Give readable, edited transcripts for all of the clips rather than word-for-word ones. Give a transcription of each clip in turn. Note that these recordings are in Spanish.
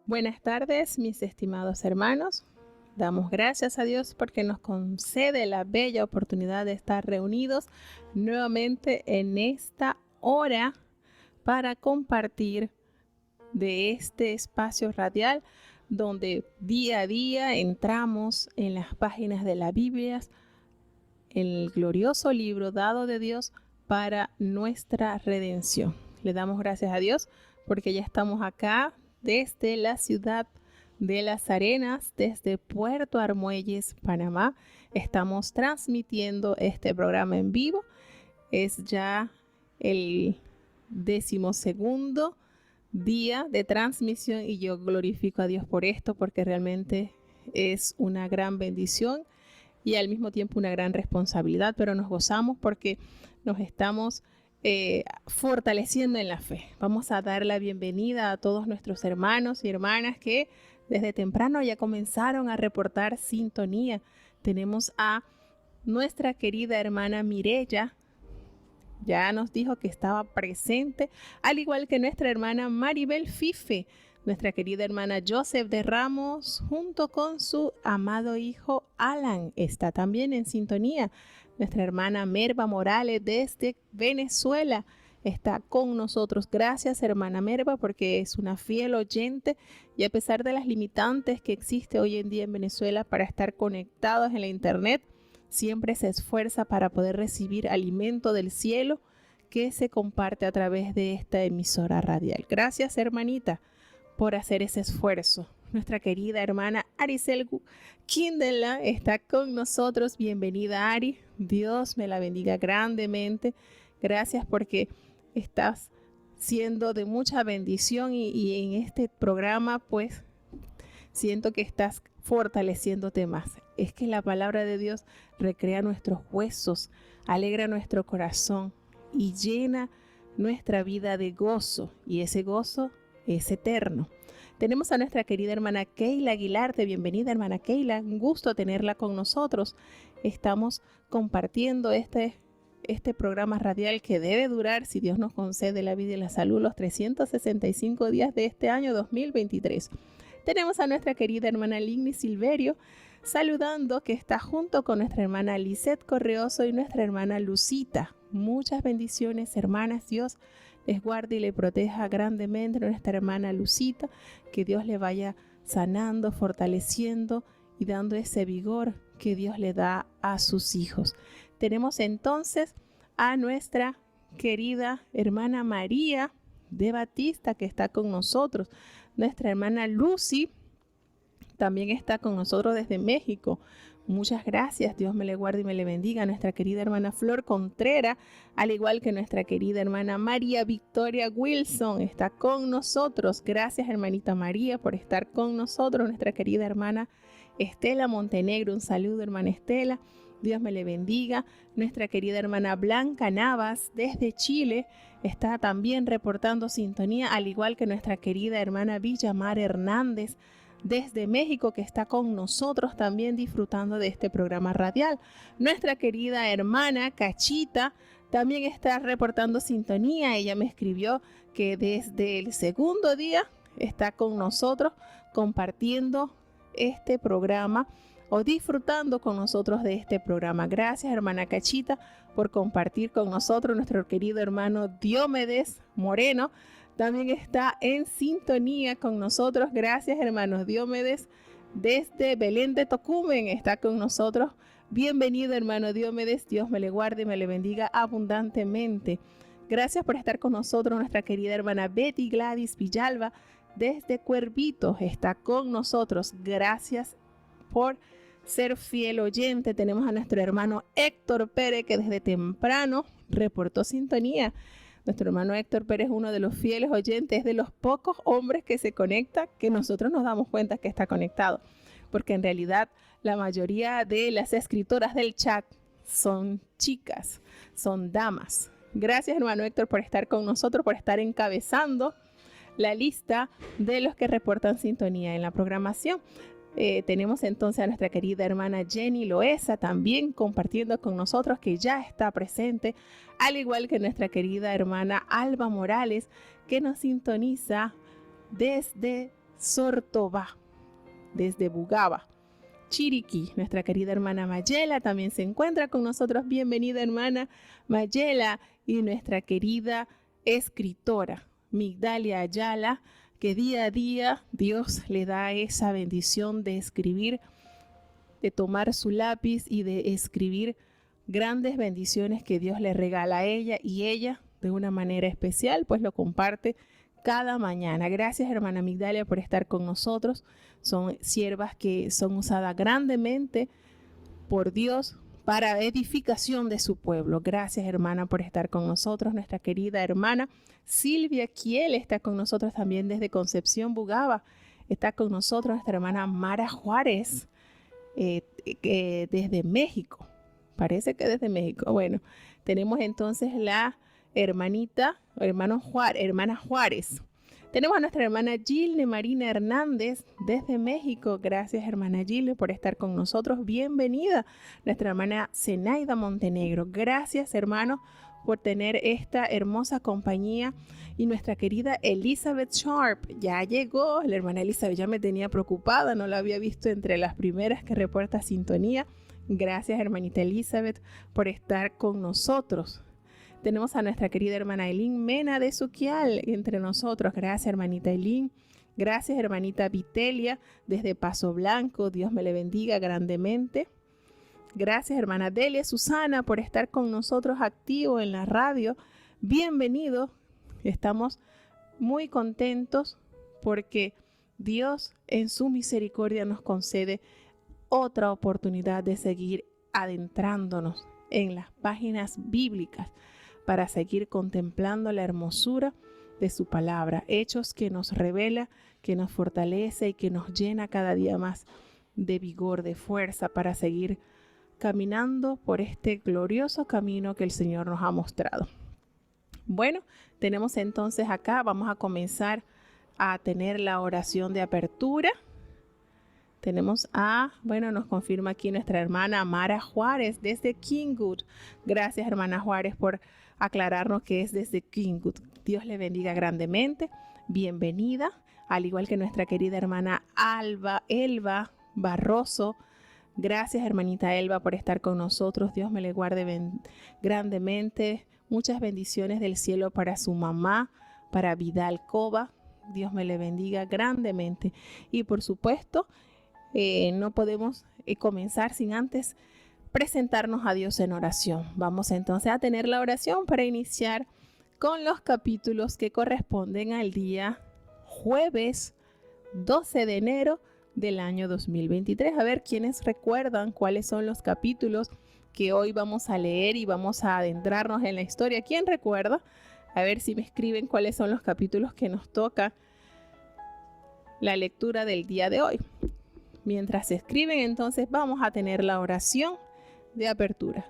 Buenas tardes, mis estimados hermanos. Damos gracias a Dios porque nos concede la bella oportunidad de estar reunidos nuevamente en esta hora para compartir de este espacio radial donde día a día entramos en las páginas de la Biblia, el glorioso libro dado de Dios para nuestra redención. Le damos gracias a Dios porque ya estamos acá desde la ciudad de Las Arenas, desde Puerto Armuelles, Panamá. Estamos transmitiendo este programa en vivo. Es ya el 12º día de transmisión y yo glorifico a Dios por esto porque realmente es una gran bendición y al mismo tiempo una gran responsabilidad, pero nos gozamos porque nos estamos fortaleciendo en la fe. Vamos a dar la bienvenida a todos nuestros hermanos y hermanas que desde temprano ya comenzaron a reportar sintonía. Tenemos a nuestra querida hermana Mireya, ya nos dijo que estaba presente, al igual que nuestra hermana Maribel Fife, nuestra querida hermana Joseph de Ramos, junto con su amado hijo Alan, está también en sintonía. Nuestra hermana Merva Morales desde Venezuela está con nosotros. Gracias, hermana Merva, porque es una fiel oyente y a pesar de las limitantes que existe hoy en día en Venezuela para estar conectados en la internet, siempre se esfuerza para poder recibir alimento del cielo que se comparte a través de esta emisora radial. Gracias, hermanita, por hacer ese esfuerzo. Nuestra querida hermana Aricel Kindela está con nosotros. Bienvenida, Ari. Dios me la bendiga grandemente. Gracias porque estás siendo de mucha bendición y en este programa pues siento que estás fortaleciéndote más. Es que la palabra de Dios recrea nuestros huesos, alegra nuestro corazón y llena nuestra vida de gozo, y ese gozo es eterno. Tenemos a nuestra querida hermana Keila Aguilarte. Bienvenida, hermana Keila, un gusto tenerla con nosotros. Estamos compartiendo este programa radial que debe durar, si Dios nos concede la vida y la salud, los 365 días de este año 2023. Tenemos a nuestra querida hermana Ligny Silverio saludando, que está junto con nuestra hermana Lisette Correoso y nuestra hermana Lucita. Muchas bendiciones, hermanas. Dios les guarde y le proteja grandemente a nuestra hermana Lucita, que Dios le vaya sanando, fortaleciendo y dando ese vigor que Dios le da a sus hijos. Tenemos entonces a nuestra querida hermana María de Batista, que está con nosotros. Nuestra hermana Lucy también está con nosotros desde México. Muchas gracias, Dios me le guarde y me le bendiga. Nuestra querida hermana Flor Contreras, al igual que nuestra querida hermana María Victoria Wilson, está con nosotros. Gracias, hermanita María, por estar con nosotros. Nuestra querida hermana Estela Montenegro, un saludo, hermana Estela. Dios me le bendiga. Nuestra querida hermana Blanca Navas desde Chile está también reportando sintonía, al igual que nuestra querida hermana Villamar Hernández desde México, que está con nosotros también disfrutando de este programa radial. Nuestra querida hermana Cachita también está reportando sintonía. Ella me escribió que desde el segundo día está con nosotros compartiendo este programa o disfrutando con nosotros de este programa. Gracias, hermana Cachita, por compartir con nosotros. Nuestro querido hermano Diomedes Moreno también está en sintonía con nosotros. Gracias, hermanos Diomedes, desde Belén de Tocumen está con nosotros. Bienvenido, hermano Diomedes. Dios me le guarde y me le bendiga abundantemente. Gracias por estar con nosotros. Nuestra querida hermana Betty Gladys Villalba desde Cuervitos está con nosotros. Gracias por ser fiel oyente. Tenemos a nuestro hermano Héctor Pérez, que desde temprano reportó sintonía. Nuestro hermano Héctor Pérez es uno de los fieles oyentes, de los pocos hombres que se conecta, que nosotros nos damos cuenta que está conectado, porque en realidad la mayoría de las escritoras del chat son chicas, son damas. Gracias, hermano Héctor, por estar con nosotros, por estar encabezando la lista de los que reportan sintonía en la programación. Tenemos entonces a nuestra querida hermana Jenny Loesa también compartiendo con nosotros, que ya está presente, al igual que nuestra querida hermana Alba Morales, que nos sintoniza desde Sortobá, desde Bugaba, Chiriquí. Nuestra querida hermana Mayela también se encuentra con nosotros. Bienvenida, hermana Mayela. Y nuestra querida escritora Migdalia Ayala, que día a día Dios le da esa bendición de escribir, de tomar su lápiz y de escribir grandes bendiciones que Dios le regala a ella, y ella de una manera especial pues lo comparte cada mañana. Gracias, hermana Migdalia, por estar con nosotros. Son siervas que son usadas grandemente por Dios para edificación de su pueblo. Gracias, hermana, por estar con nosotros. Nuestra querida hermana Silvia Kiel está con nosotros también desde Concepción, Bugaba. Está con nosotros nuestra hermana Mara Juárez, desde México. Parece que desde México. Bueno, tenemos entonces la hermana Juárez. Tenemos a nuestra hermana Gilne Marina Hernández desde México. Gracias, hermana Gilne, por estar con nosotros. Bienvenida. Nuestra hermana Zenaida Montenegro. Gracias, hermano, por tener esta hermosa compañía. Y nuestra querida Elizabeth Sharp ya llegó. La hermana Elizabeth ya me tenía preocupada, no la había visto entre las primeras que reporta sintonía. Gracias, hermanita Elizabeth, por estar con nosotros. Tenemos a nuestra querida hermana Eileen Mena de Suquial entre nosotros. Gracias, hermanita Eileen. Gracias, hermanita Vitelia desde Paso Blanco. Dios me le bendiga grandemente. Gracias, hermana Delia Susana, por estar con nosotros activo en la radio. Bienvenido. Estamos muy contentos porque Dios en su misericordia nos concede otra oportunidad de seguir adentrándonos en las páginas bíblicas para seguir contemplando la hermosura de su palabra. Hechos que nos revela, que nos fortalece y que nos llena cada día más de vigor, de fuerza para seguir caminando por este glorioso camino que el Señor nos ha mostrado. Bueno, tenemos entonces acá, vamos a comenzar a tener la oración de apertura. Tenemos nos confirma aquí nuestra hermana Mara Juárez desde Kingwood. Gracias, hermana Juárez, por aclararnos que es desde Kingwood. Dios le bendiga grandemente. Bienvenida, al igual que nuestra querida hermana Elba Barroso. Gracias, hermanita Elba, por estar con nosotros. Dios me le guarde grandemente. Muchas bendiciones del cielo para su mamá, para Vidal Cova. Dios me le bendiga grandemente. Y por supuesto, no podemos comenzar sin antes presentarnos a Dios en oración. Vamos entonces a tener la oración para iniciar con los capítulos que corresponden al día jueves 12 de enero del año 2023. A ver, ¿quiénes recuerdan cuáles son los capítulos que hoy vamos a leer y vamos a adentrarnos en la historia? ¿Quién recuerda? A ver si me escriben cuáles son los capítulos que nos toca la lectura del día de hoy. Mientras se escriben, entonces vamos a tener la oración de apertura.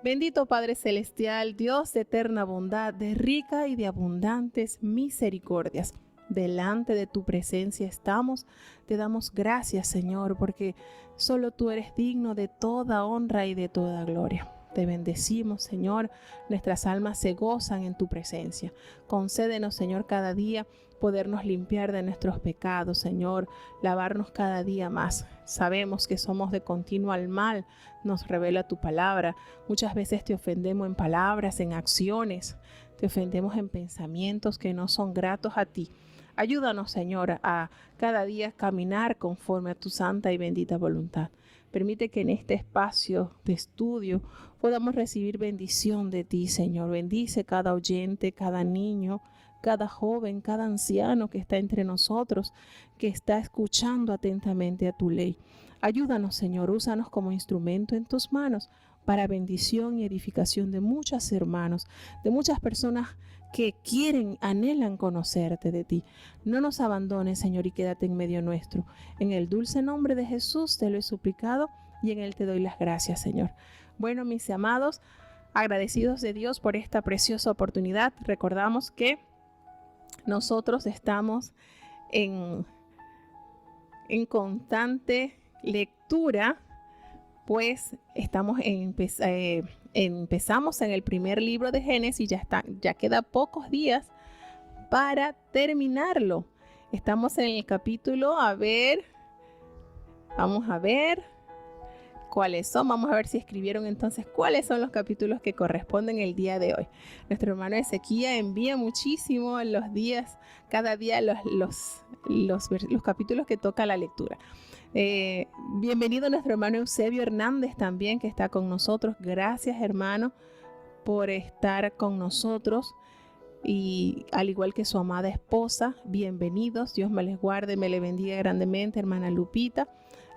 Bendito Padre Celestial, Dios de eterna bondad, de rica y de abundantes misericordias, delante de tu presencia estamos. Te damos gracias, Señor, porque solo tú eres digno de toda honra y de toda gloria. Te bendecimos, Señor. Nuestras almas se gozan en tu presencia. Concédenos, Señor, cada día podernos limpiar de nuestros pecados, Señor, lavarnos cada día más. Sabemos que somos de continuo al mal, nos revela tu palabra. Muchas veces te ofendemos en palabras, en acciones, te ofendemos en pensamientos que no son gratos a ti. Ayúdanos, Señor, a cada día caminar conforme a tu santa y bendita voluntad. Permite que en este espacio de estudio podamos recibir bendición de ti, Señor. Bendice cada oyente, cada niño, cada joven, cada anciano que está entre nosotros, que está escuchando atentamente a tu ley. Ayúdanos, Señor, úsanos como instrumento en tus manos para bendición y edificación de muchos hermanos, de muchas personas que anhelan conocerte de ti. No nos abandones, Señor, y quédate en medio nuestro. En el dulce nombre de Jesús te lo he suplicado y en él te doy las gracias, Señor. Bueno, mis amados, agradecidos de Dios por esta preciosa oportunidad, recordamos que nosotros estamos en constante lectura, pues empezamos en el primer libro de Génesis, ya queda pocos días para terminarlo. Estamos en el capítulo, vamos a ver cuáles son. Vamos a ver si escribieron entonces cuáles son los capítulos que corresponden el día de hoy. Nuestro hermano Ezequiel envía muchísimo los días, cada día los capítulos que toca la lectura. Bienvenido nuestro hermano Eusebio Hernández también, que está con nosotros. Gracias, hermano, por estar con nosotros. Y al igual que su amada esposa, bienvenidos. Dios me les guarde, me le bendiga grandemente, hermana Lupita.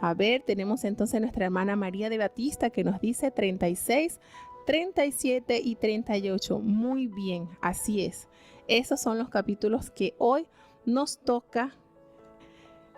A ver, tenemos entonces nuestra hermana María de Batista, que nos dice 36, 37 y 38. Muy bien, así es. Esos son los capítulos que hoy nos toca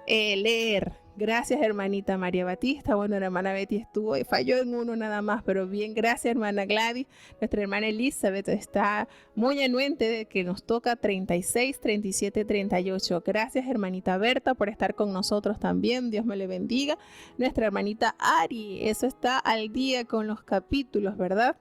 leer. Gracias, hermanita María Batista. Bueno, la hermana Betty falló en uno nada más, pero bien, gracias, hermana Gladys. Nuestra hermana Elizabeth está muy anuente de que nos toca 36, 37, 38. Gracias, hermanita Berta, por estar con nosotros también. Dios me le bendiga. Nuestra hermanita Ari, eso está al día con los capítulos, ¿verdad?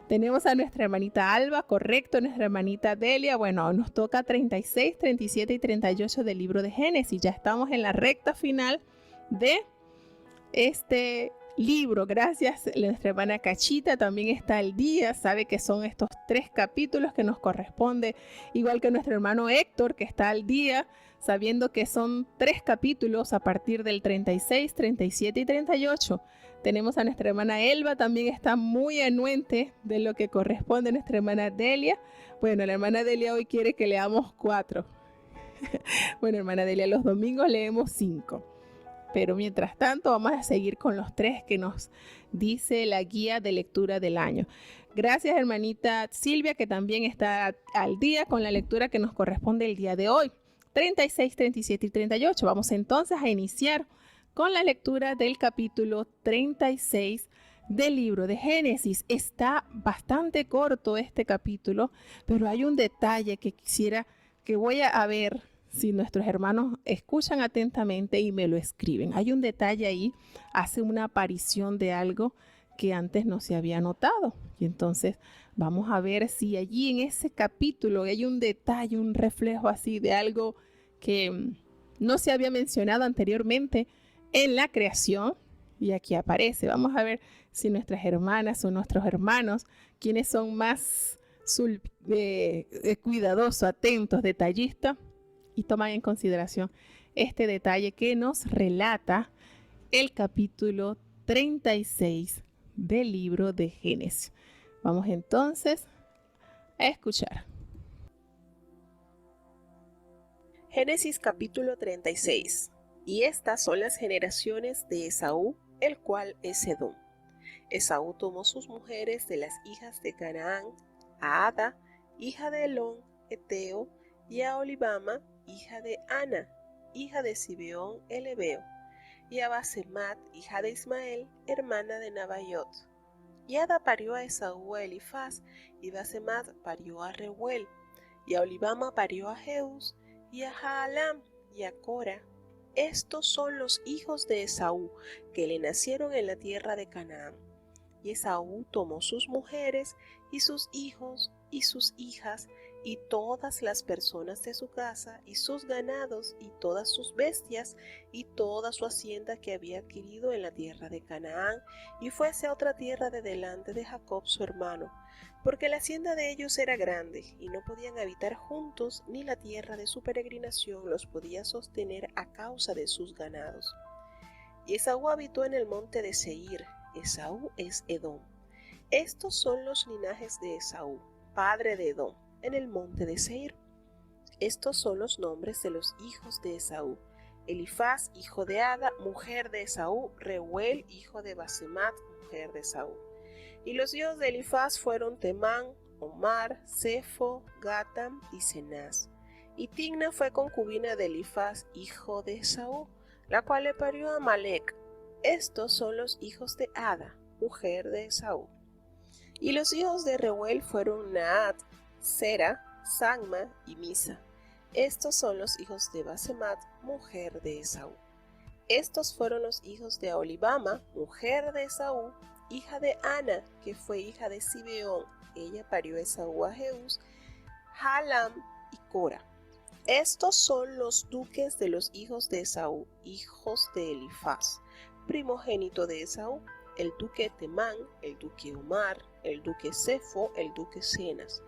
Tenemos a nuestra hermanita Alba, correcto, nuestra hermanita Delia. Bueno, nos toca 36, 37 y 38 del libro de Génesis. Ya estamos en la recta final de este libro. Gracias, nuestra hermana Cachita también está al día. Sabe que son estos 3 capítulos que nos corresponde, igual que nuestro hermano Héctor, que está al día, sabiendo que son 3 capítulos a partir del 36, 37 y 38. Tenemos a nuestra hermana Elba, también está muy anuente de lo que corresponde a nuestra hermana Delia. Bueno, la hermana Delia hoy quiere que leamos 4. Bueno, hermana Delia, los domingos leemos 5. Pero mientras tanto vamos a seguir con los 3 que nos dice la guía de lectura del año. Gracias, hermanita Silvia, que también está al día con la lectura que nos corresponde el día de hoy. 36, 37 y 38. Vamos entonces a iniciar con la lectura del capítulo 36 del libro de Génesis. Está bastante corto este capítulo, pero hay un detalle que voy a ver si nuestros hermanos escuchan atentamente y me lo escriben. Hay un detalle ahí, hace una aparición de algo que antes no se había notado. Y entonces vamos a ver si allí en ese capítulo hay un detalle, un reflejo así de algo que no se había mencionado anteriormente en la creación, y aquí aparece. Vamos a ver si nuestras hermanas o nuestros hermanos, quienes son más cuidadosos, atentos, detallistas, y toman en consideración este detalle que nos relata el capítulo 36 del libro de Génesis. Vamos entonces a escuchar. Génesis capítulo 36. Y estas son las generaciones de Esaú, el cual es Edom. Esaú tomó sus mujeres de las hijas de Canaán, a Ada, hija de Elón, Eteo, y a Olibama, hija de Ana, hija de Zibeón el Hebeo, y a Basemat, hija de Ismael, hermana de Nabaiot. Y Ada parió a Esaú a Elifaz, y Basemat parió a Reuel, y a Olibama parió a Jeús, y a Jaalam, y a Cora. Estos son los hijos de Esaú, que le nacieron en la tierra de Canaán. Y Esaú tomó sus mujeres, y sus hijos, y sus hijas, y todas las personas de su casa, y sus ganados, y todas sus bestias, y toda su hacienda que había adquirido en la tierra de Canaán, y fuese a otra tierra de delante de Jacob su hermano, porque la hacienda de ellos era grande, y no podían habitar juntos, ni la tierra de su peregrinación los podía sostener a causa de sus ganados. Y Esaú habitó en el monte de Seir. Esaú es Edom. Estos son los linajes de Esaú, padre de Edom, en el monte de Seir. Estos son los nombres de los hijos de Esaú: Elifaz, hijo de Ada, mujer de Esaú; Reuel, hijo de Basemat, mujer de Esaú. Y los hijos de Elifaz fueron Temán, Omar, Sefo, Gatam y Cenaz. Y Timna fue concubina de Elifaz, hijo de Esaú, la cual le parió a Amalec. Estos son los hijos de Ada, mujer de Esaú. Y los hijos de Reuel fueron Naat, Sera, Samma y Misa. Estos son los hijos de Basemat, mujer de Esaú. Estos fueron los hijos de Olibama, mujer de Esaú, hija de Ana, que fue hija de Zibeón. Ella parió a Esaú a Jeús, Jaalam y Cora. Estos son los duques de los hijos de Esaú, hijos de Elifaz, primogénito de Esaú: el duque Temán, el duque Omar, el duque Sefo, el duque Cenas,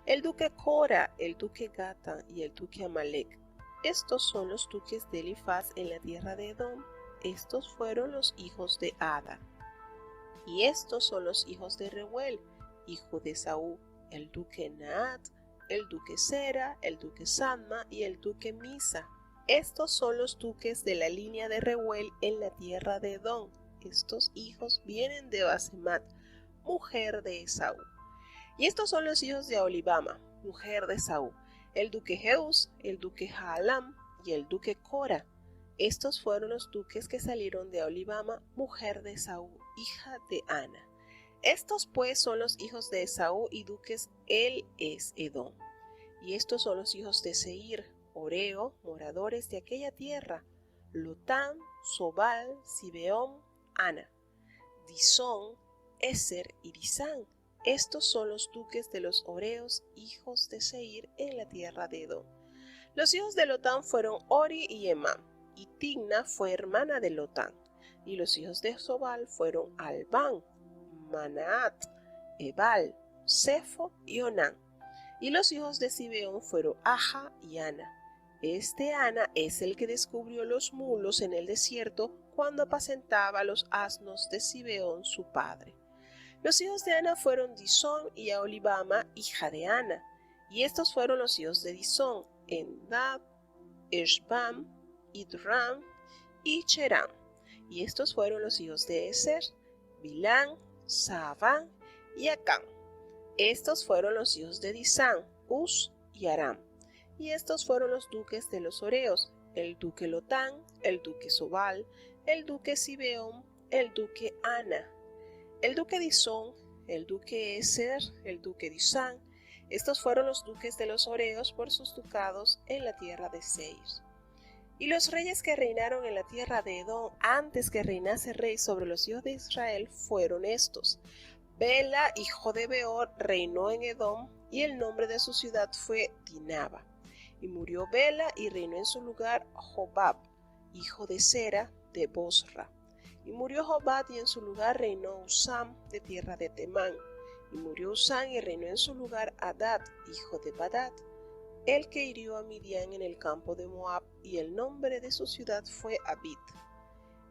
el duque Cora, el duque Gata y el duque Amalec. Estos son los duques de Elifaz en la tierra de Edom. Estos fueron los hijos de Ada. Y estos son los hijos de Reuel, hijo de Esaú: el duque Naat, el duque Sera, el duque Samma y el duque Misa. Estos son los duques de la línea de Reuel en la tierra de Edom. Estos hijos vienen de Basemat, mujer de Esaú. Y estos son los hijos de Aholibama, mujer de Esaú: el duque Jeús, el duque Jaalam y el duque Cora. Estos fueron los duques que salieron de Aholibama, mujer de Esaú, hija de Ana. Estos pues son los hijos de Esaú y duques: él es Edom. Y estos son los hijos de Seir, Oreo, moradores de aquella tierra: Lotán, Sobal, Zibeón, Ana, Disón, Eser y Disán. Estos son los duques de los Oreos, hijos de Seir, en la tierra de Edom. Los hijos de Lotán fueron Ori y Emam, y Timna fue hermana de Lotán. Y los hijos de Sobal fueron Albán, Manaat, Ebal, Sefo y Onán. Y los hijos de Zibeón fueron Aja y Ana. Este Ana es el que descubrió los mulos en el desierto cuando apacentaba los asnos de Zibeón su padre. Los hijos de Ana fueron Disón y Aholibama, hija de Ana. Y estos fueron los hijos de Disón: Endad, Eshbam, Idram y Cheram. Y estos fueron los hijos de Eser: Bilán, Saaván y Acán. Estos fueron los hijos de Disán: Uz y Aram. Y estos fueron los duques de los Oreos: el duque Lotán, el duque Sobal, el duque Zibeón, el duque Ana, el duque Disón, el duque Eser, el duque Disán. Estos fueron los duques de los Oreos por sus ducados en la tierra de Seir. Y los reyes que reinaron en la tierra de Edom antes que reinase rey sobre los hijos de Israel fueron estos: Bela, hijo de Beor, reinó en Edom, y el nombre de su ciudad fue Dinaba. Y murió Bela y reinó en su lugar Jobab, hijo de Sera, de Bosra. Y murió Jobab y en su lugar reinó Usam, de tierra de Temán. Y murió Usam y reinó en su lugar Hadad, hijo de Badad, el que hirió a Midian en el campo de Moab, y el nombre de su ciudad fue Abid.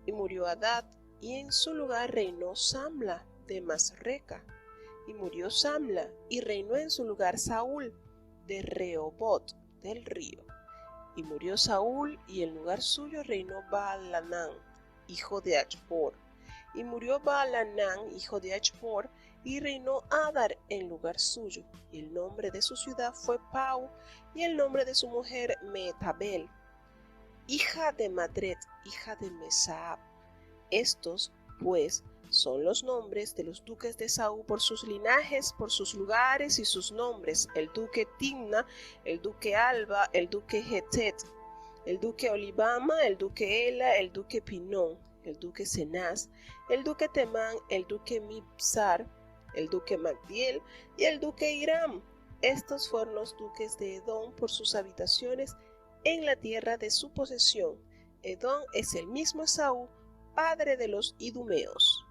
Y murió Hadad y en su lugar reinó Samla, de Masreca. Y murió Samla y reinó en su lugar Saúl, de Rehobot, del río. Y murió Saúl y en lugar suyo reinó Baal-Hanán, hijo de Achbor. Y murió Baal-Hanán, hijo de Achbor, y reinó Adar en lugar suyo. Y el nombre de su ciudad fue Pau, y el nombre de su mujer Mehetabel, hija de Madret, hija de Mesaab. Estos, pues, son los nombres de los duques de Esaú por sus linajes, por sus lugares y sus nombres: el duque Timna, el duque Alba, el duque Hetet, el duque Aholibama, el duque Ela, el duque Pinón, el duque Cenaz, el duque Temán, el duque Mibzar, el duque Magdiel y el duque Hiram. Estos fueron los duques de Edom por sus habitaciones en la tierra de su posesión. Edom es el mismo Esaú, padre de los idumeos.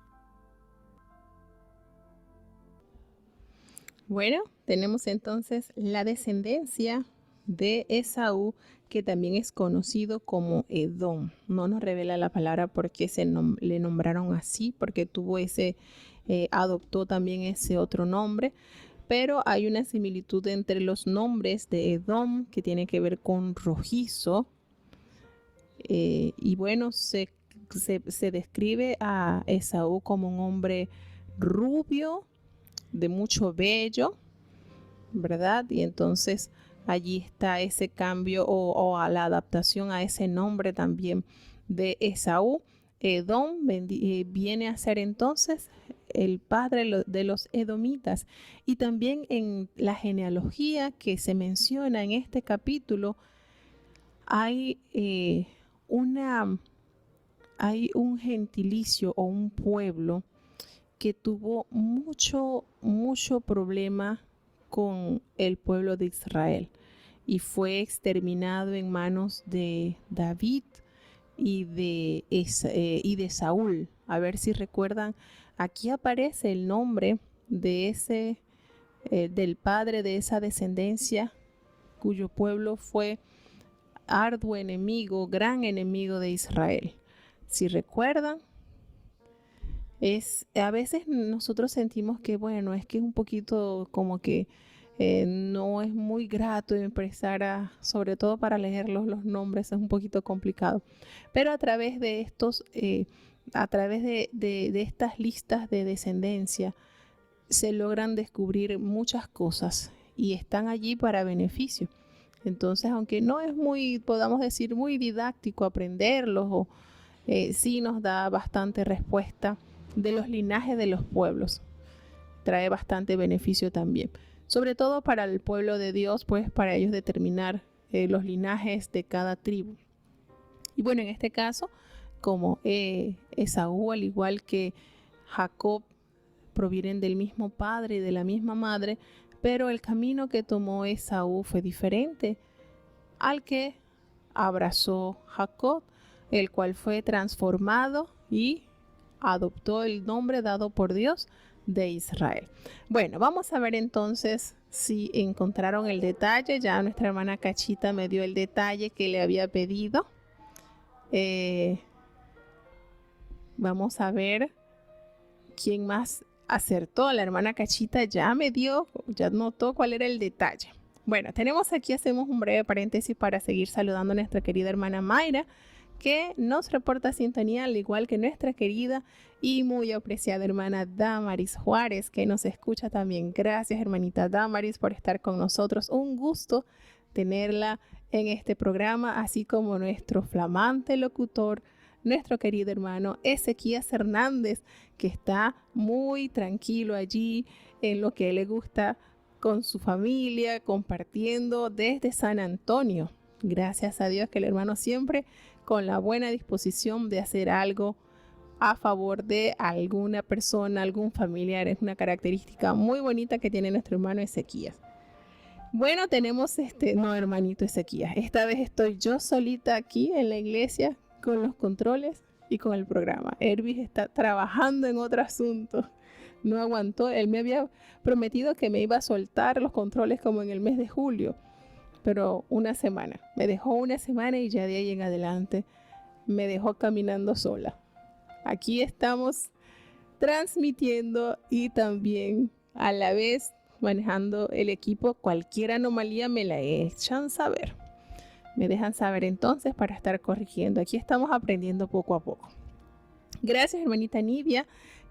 Bueno, tenemos entonces la descendencia de Esaú, que también es conocido como Edom. No nos revela la palabra por qué le nombraron así, porque adoptó también ese otro nombre, pero hay una similitud entre los nombres de Edom, que tiene que ver con rojizo, y bueno, se describe a Esaú como un hombre rubio, de mucho vello, ¿verdad? Y entonces allí está ese cambio o a la adaptación a ese nombre también de Esaú. Edom viene a ser entonces el padre de los edomitas. Y también en la genealogía que se menciona en este capítulo hay un gentilicio o un pueblo que tuvo mucho problema con el pueblo de Israel. y fue exterminado en manos de David y de Saúl. A ver si recuerdan, aquí aparece el nombre de del padre de esa descendencia, cuyo pueblo fue arduo enemigo, gran enemigo de Israel. Si recuerdan, a veces nosotros sentimos que, bueno, es que es un poquito como que no es muy grato empezar sobre todo para leer los nombres, es un poquito complicado. Pero a través de estas listas de descendencia, se logran descubrir muchas cosas y están allí para beneficio. Entonces, aunque no es muy, podamos decir, muy didáctico aprenderlos, sí nos da bastante respuesta de los linajes de los pueblos. Trae bastante beneficio también. Sobre todo para el pueblo de Dios, pues para ellos determinar los linajes de cada tribu. Y bueno, en este caso, como Esaú, al igual que Jacob, provienen del mismo padre y de la misma madre, pero el camino que tomó Esaú fue diferente al que abrazó Jacob, el cual fue transformado y adoptó el nombre dado por Dios de Israel. Bueno, vamos a ver entonces si encontraron el detalle. Ya nuestra hermana Cachita me dio el detalle que le había pedido. Vamos a ver quién más acertó. La hermana Cachita ya notó cuál era el detalle. Bueno, hacemos un breve paréntesis para seguir saludando a nuestra querida hermana Mayra, que nos reporta sintonía, al igual que nuestra querida y muy apreciada hermana Damaris Juárez, que nos escucha también. Gracias, hermanita Damaris, por estar con nosotros. Un gusto tenerla en este programa, así como nuestro flamante locutor, nuestro querido hermano Ezequías Hernández, que está muy tranquilo allí en lo que le gusta con su familia, compartiendo desde San Antonio. Gracias a Dios que el hermano siempre con la buena disposición de hacer algo a favor de alguna persona, algún familiar. Es una característica muy bonita que tiene nuestro hermano Ezequías. Bueno, tenemos hermanito Ezequías. Esta vez estoy yo solita aquí en la iglesia con los controles y con el programa. Hervis está trabajando en otro asunto. No aguantó. Él me había prometido que me iba a soltar los controles como en el mes de julio. Pero una semana. Me dejó una semana y ya de ahí en adelante me dejó caminando sola. Aquí estamos transmitiendo y también a la vez manejando el equipo. Cualquier anomalía me la echan saber. Me dejan saber entonces para estar corrigiendo. Aquí estamos aprendiendo poco a poco. Gracias, hermanita Nivia,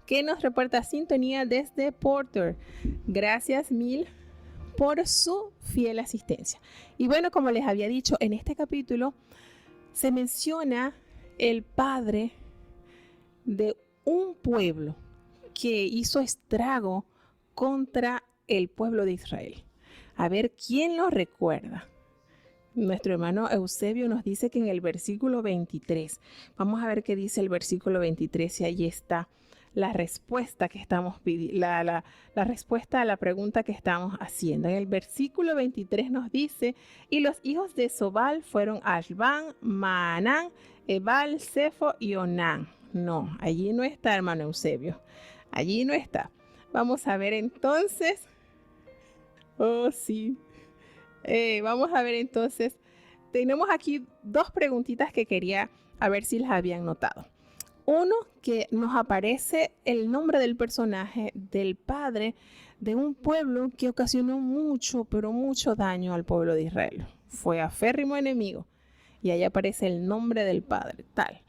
que nos reporta sintonía desde Porter. Gracias mil por su fiel asistencia. Y bueno, como les había dicho, en este capítulo se menciona el padre de un pueblo que hizo estrago contra el pueblo de Israel. A ver, ¿quién lo recuerda? Nuestro hermano Eusebio nos dice que en el versículo 23, vamos a ver qué dice el versículo 23, y ahí está la respuesta que estamos pidiendo, la respuesta a la pregunta que estamos haciendo. En el versículo 23 nos dice: y los hijos de Sobal fueron Ashban, Maanán, Ebal, Sefo y Onán. No, allí no está, hermano Eusebio. Allí no está. Vamos a ver entonces. Oh, sí. Vamos a ver entonces. Tenemos aquí dos preguntitas que quería a ver si las habían notado. Uno, que nos aparece el nombre del personaje, del padre de un pueblo que ocasionó mucho, pero mucho daño al pueblo de Israel. Fue aférrimo enemigo. Y ahí aparece el nombre del padre, tal.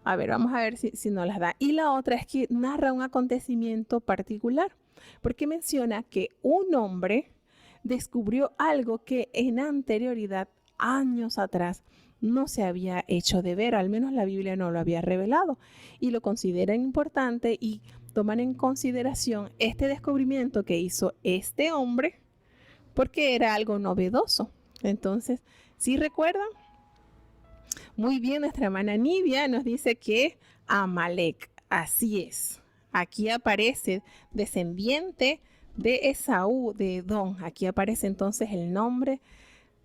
A ver, vamos a ver si nos las da. Y la otra es que narra un acontecimiento particular, porque menciona que un hombre descubrió algo que en anterioridad, años atrás, no se había hecho de ver, al menos la Biblia no lo había revelado, y lo consideran importante y toman en consideración este descubrimiento que hizo este hombre porque era algo novedoso. Entonces, ¿sí recuerdan? Muy bien, nuestra hermana Nivia nos dice que Amalek, así es. Aquí aparece descendiente de Esaú, de Edom. Aquí aparece entonces el nombre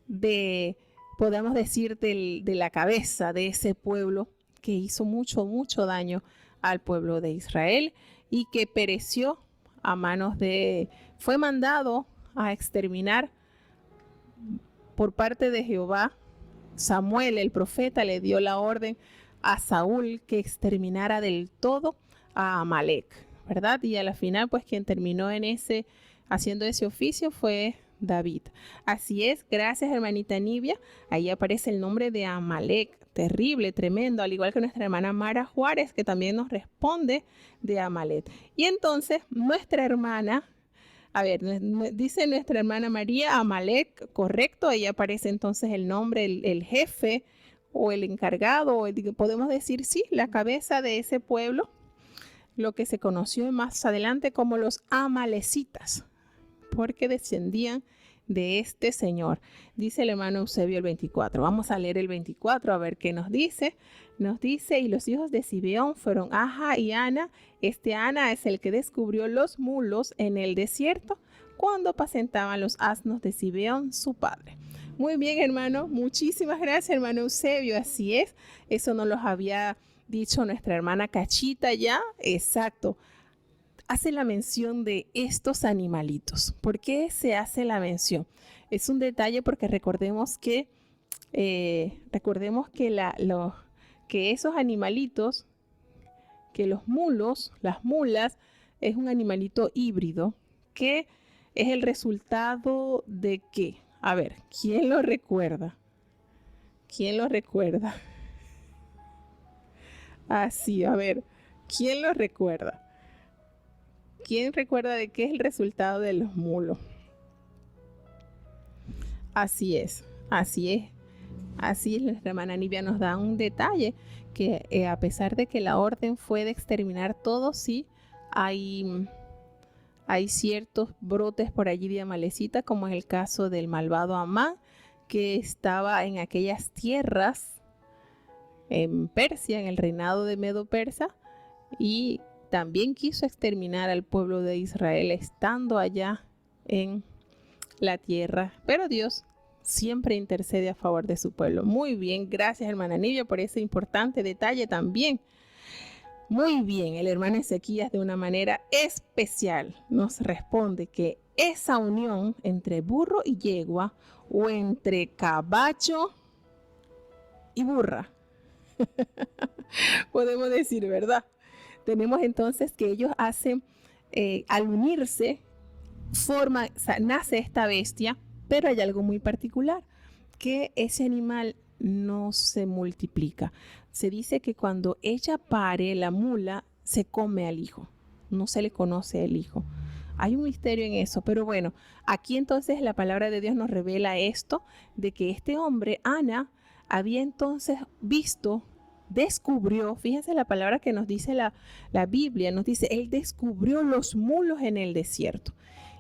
de, podemos decir, de la cabeza de ese pueblo que hizo mucho, mucho daño al pueblo de Israel y que pereció a manos fue mandado a exterminar por parte de Jehová. Samuel, el profeta, le dio la orden a Saúl que exterminara del todo a Amalek, ¿verdad? Y a la final, pues quien terminó haciendo ese oficio fue David. Así es, gracias hermanita Nibia, ahí aparece el nombre de Amalek, terrible, tremendo, al igual que nuestra hermana Mara Juárez, que también nos responde de Amalek. Y entonces nuestra hermana, dice nuestra hermana María Amalek, correcto, ahí aparece entonces el nombre, el jefe o el encargado, podemos decir sí, la cabeza de ese pueblo, lo que se conoció más adelante como los amalecitas, porque descendían de este señor. Dice el hermano Eusebio el 24. Vamos a leer el 24 a ver qué nos dice. Nos dice, y los hijos de Zibeón fueron Aja y Ana. Ana es el que descubrió los mulos en el desierto cuando apacentaban los asnos de Zibeón, su padre. Muy bien, hermano. Muchísimas gracias, hermano Eusebio. Así es. Eso nos los había dicho nuestra hermana Cachita ya. Exacto. Hace la mención de estos animalitos. ¿Por qué se hace la mención? Es un detalle porque recordemos que esos animalitos, que los mulos, las mulas, es un animalito híbrido que es el resultado de ¿qué? A ver, ¿quién lo recuerda? ¿Quién lo recuerda? Así, a ver, ¿quién lo recuerda? ¿Quién recuerda de qué es el resultado de los mulos? Así es, así es. Así es, nuestra hermana Nibia nos da un detalle que a pesar de que la orden fue de exterminar todo, sí, hay ciertos brotes por allí de amalecita, como es el caso del malvado Amán, que estaba en aquellas tierras en Persia, en el reinado de Medo-Persa, y también quiso exterminar al pueblo de Israel estando allá en la tierra, pero Dios siempre intercede a favor de su pueblo. Muy bien, gracias hermana Nibia por ese importante detalle también. Muy bien, el hermano Ezequías de una manera especial nos responde que esa unión entre burro y yegua o entre caballo y burra, podemos decir, ¿verdad? Tenemos entonces que ellos hacen, al unirse, nace esta bestia, pero hay algo muy particular, que ese animal no se multiplica. Se dice que cuando ella pare, la mula se come al hijo, no se le conoce el hijo. Hay un misterio en eso, pero bueno, aquí entonces la palabra de Dios nos revela esto, de que este hombre, Ana, había entonces descubrió, fíjense la palabra que nos dice la Biblia, nos dice, él descubrió los mulos en el desierto.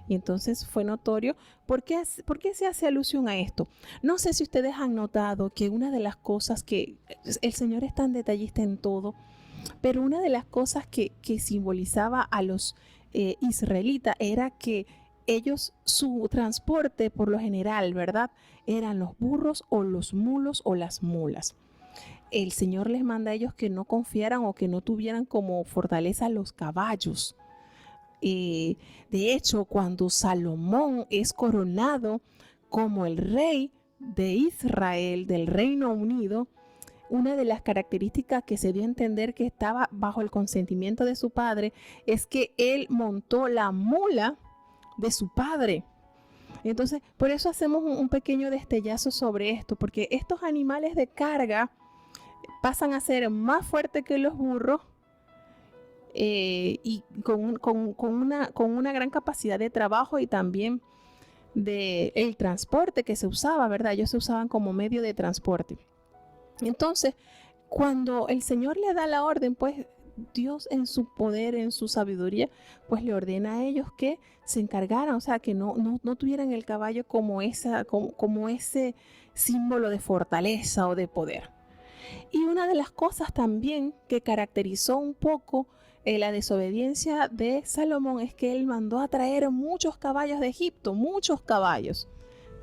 Y entonces fue notorio. ¿Por qué se hace alusión a esto? No sé si ustedes han notado que una de las cosas que el Señor es tan detallista en todo, pero una de las cosas que simbolizaba a los israelitas era que ellos, su transporte por lo general, ¿verdad? Eran los burros o los mulos o las mulas. El Señor les manda a ellos que no confiaran o que no tuvieran como fortaleza los caballos. De hecho, cuando Salomón es coronado como el rey de Israel, del Reino Unido, una de las características que se dio a entender que estaba bajo el consentimiento de su padre es que él montó la mula de su padre. Entonces, por eso hacemos un pequeño destellazo sobre esto, porque estos animales de carga pasan a ser más fuertes que los burros y con una gran capacidad de trabajo y también del transporte que se usaba, ¿verdad? Ellos se usaban como medio de transporte. Entonces, cuando el Señor le da la orden, pues Dios en su poder, en su sabiduría, pues le ordena a ellos que se encargaran, o sea, que no tuvieran el caballo como ese símbolo de fortaleza o de poder. Y una de las cosas también que caracterizó un poco la desobediencia de Salomón es que él mandó a traer muchos caballos de Egipto, muchos caballos,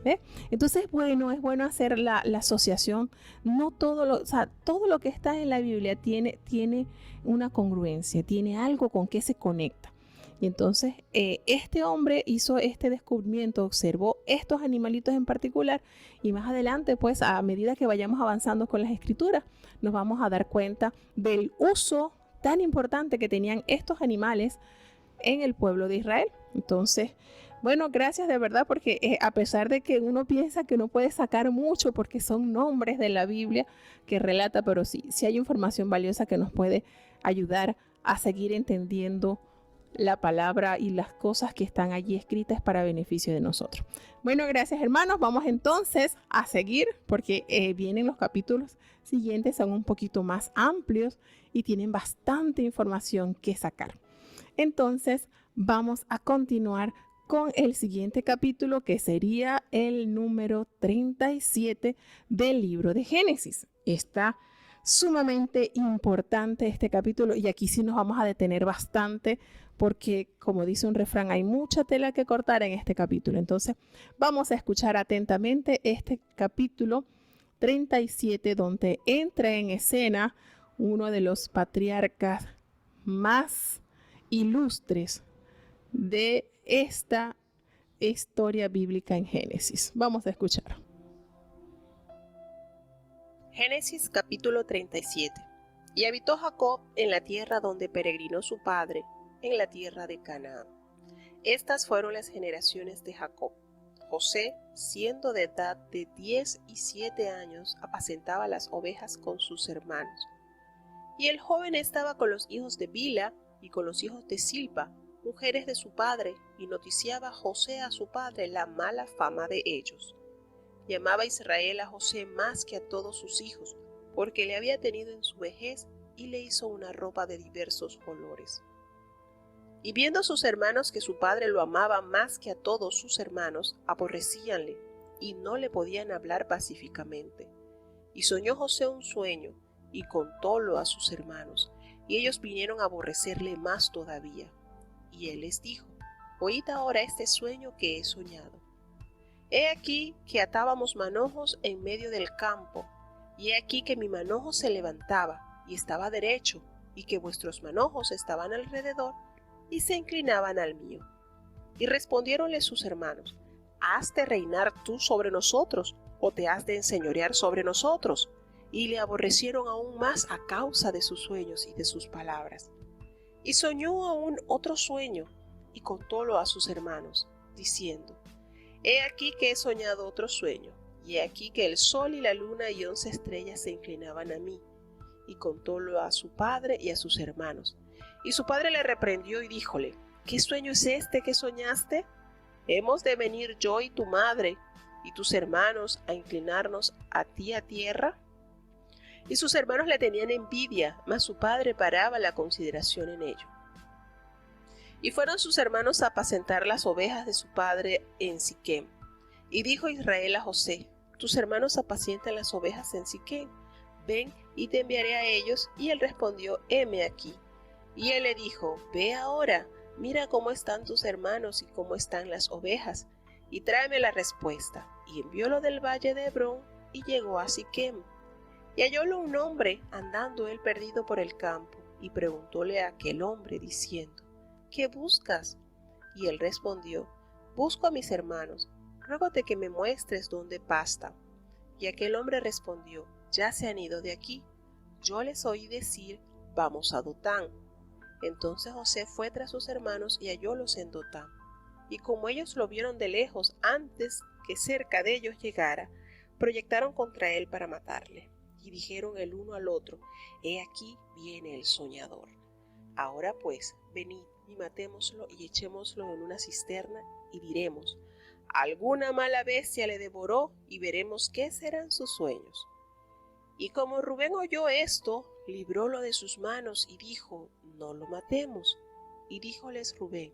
¿Ve? Entonces, bueno, es bueno hacer la asociación. No todo lo, o sea, todo lo que está en la Biblia tiene una congruencia, tiene algo con que se conecta. Y entonces este hombre hizo este descubrimiento, observó estos animalitos en particular y más adelante, pues a medida que vayamos avanzando con las escrituras, nos vamos a dar cuenta del uso tan importante que tenían estos animales en el pueblo de Israel. Entonces, bueno, gracias de verdad porque a pesar de que uno piensa que no puede sacar mucho porque son nombres de la Biblia que relata, pero sí hay información valiosa que nos puede ayudar a seguir entendiendo la palabra y las cosas que están allí escritas para beneficio de nosotros. Bueno, gracias hermanos. Vamos entonces a seguir porque vienen los capítulos siguientes, son un poquito más amplios y tienen bastante información que sacar. Entonces vamos a continuar con el siguiente capítulo, que sería el número 37 del libro de Génesis. Está sumamente importante este capítulo y aquí sí nos vamos a detener bastante porque, como dice un refrán, hay mucha tela que cortar en este capítulo. Entonces vamos a escuchar atentamente este capítulo 37, donde entra en escena uno de los patriarcas más ilustres de esta historia bíblica en Génesis. Vamos a escuchar. Génesis capítulo 37. Y habitó Jacob en la tierra donde peregrinó su padre, en la tierra de Canaán. Estas fueron las generaciones de Jacob. José, siendo de edad de 10 y 7 años, apacentaba las ovejas con sus hermanos. Y el joven estaba con los hijos de Bila y con los hijos de Silpa, mujeres de su padre, y noticiaba José a su padre la mala fama de ellos. Llamaba Israel a José más que a todos sus hijos, porque le había tenido en su vejez y le hizo una ropa de diversos colores. Y viendo sus hermanos que su padre lo amaba más que a todos sus hermanos, aborrecíanle y no le podían hablar pacíficamente. Y soñó José un sueño y contólo a sus hermanos, y ellos vinieron a aborrecerle más todavía. Y él les dijo: Oíd ahora este sueño que he soñado. He aquí que atábamos manojos en medio del campo, y he aquí que mi manojo se levantaba y estaba derecho, y que vuestros manojos estaban alrededor y se inclinaban al mío. Y respondiéronle sus hermanos: ¿Has de reinar tú sobre nosotros, o te has de enseñorear sobre nosotros? Y le aborrecieron aún más a causa de sus sueños y de sus palabras. Y soñó aún otro sueño, y contólo a sus hermanos, diciendo: He aquí que he soñado otro sueño, y he aquí que el sol y la luna y 11 estrellas se inclinaban a mí. Y contólo a su padre y a sus hermanos. Y su padre le reprendió y díjole: ¿Qué sueño es este que soñaste? ¿Hemos de venir yo y tu madre y tus hermanos a inclinarnos a ti a tierra? Y sus hermanos le tenían envidia, mas su padre paraba la consideración en ello. Y fueron sus hermanos a apacentar las ovejas de su padre en Siquem. Y dijo Israel a José: Tus hermanos apacientan las ovejas en Siquem. Ven y te enviaré a ellos. Y él respondió: Heme aquí. Y él le dijo: Ve ahora, mira cómo están tus hermanos y cómo están las ovejas, y tráeme la respuesta. Y enviólo del valle de Hebrón, y llegó a Siquem. Y hallólo un hombre andando él perdido por el campo, y preguntóle a aquel hombre diciendo: ¿Qué buscas? Y él respondió: Busco a mis hermanos, ruégote que me muestres dónde pastan. Y aquel hombre respondió: Ya se han ido de aquí. Yo les oí decir: Vamos a Dotán. Entonces José fue tras sus hermanos y hallólos en Dotán. Y como ellos lo vieron de lejos antes que cerca de ellos llegara, proyectaron contra él para matarle. Y dijeron el uno al otro: He aquí viene el soñador. Ahora pues, venid y matémoslo y echémoslo en una cisterna, y diremos: alguna mala bestia le devoró, y veremos qué serán sus sueños. Y como Rubén oyó esto, librólo de sus manos y dijo: No lo matemos. Y díjoles Rubén: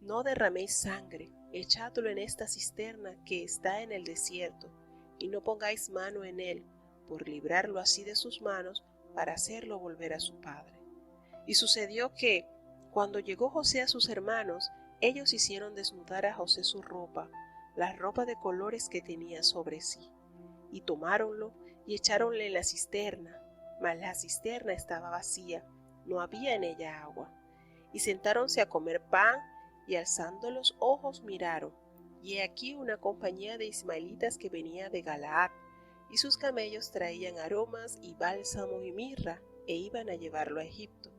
No derraméis sangre, echadlo en esta cisterna que está en el desierto, y no pongáis mano en él, por librarlo así de sus manos, para hacerlo volver a su padre. Y sucedió que, cuando llegó José a sus hermanos, ellos hicieron desnudar a José su ropa, la ropa de colores que tenía sobre sí. Y tomáronlo y echáronle en la cisterna, mas la cisterna estaba vacía, no había en ella agua. Y sentáronse a comer pan, y alzando los ojos miraron, y he aquí una compañía de ismaelitas que venía de Galaad, y sus camellos traían aromas y bálsamo y mirra, e iban a llevarlo a Egipto.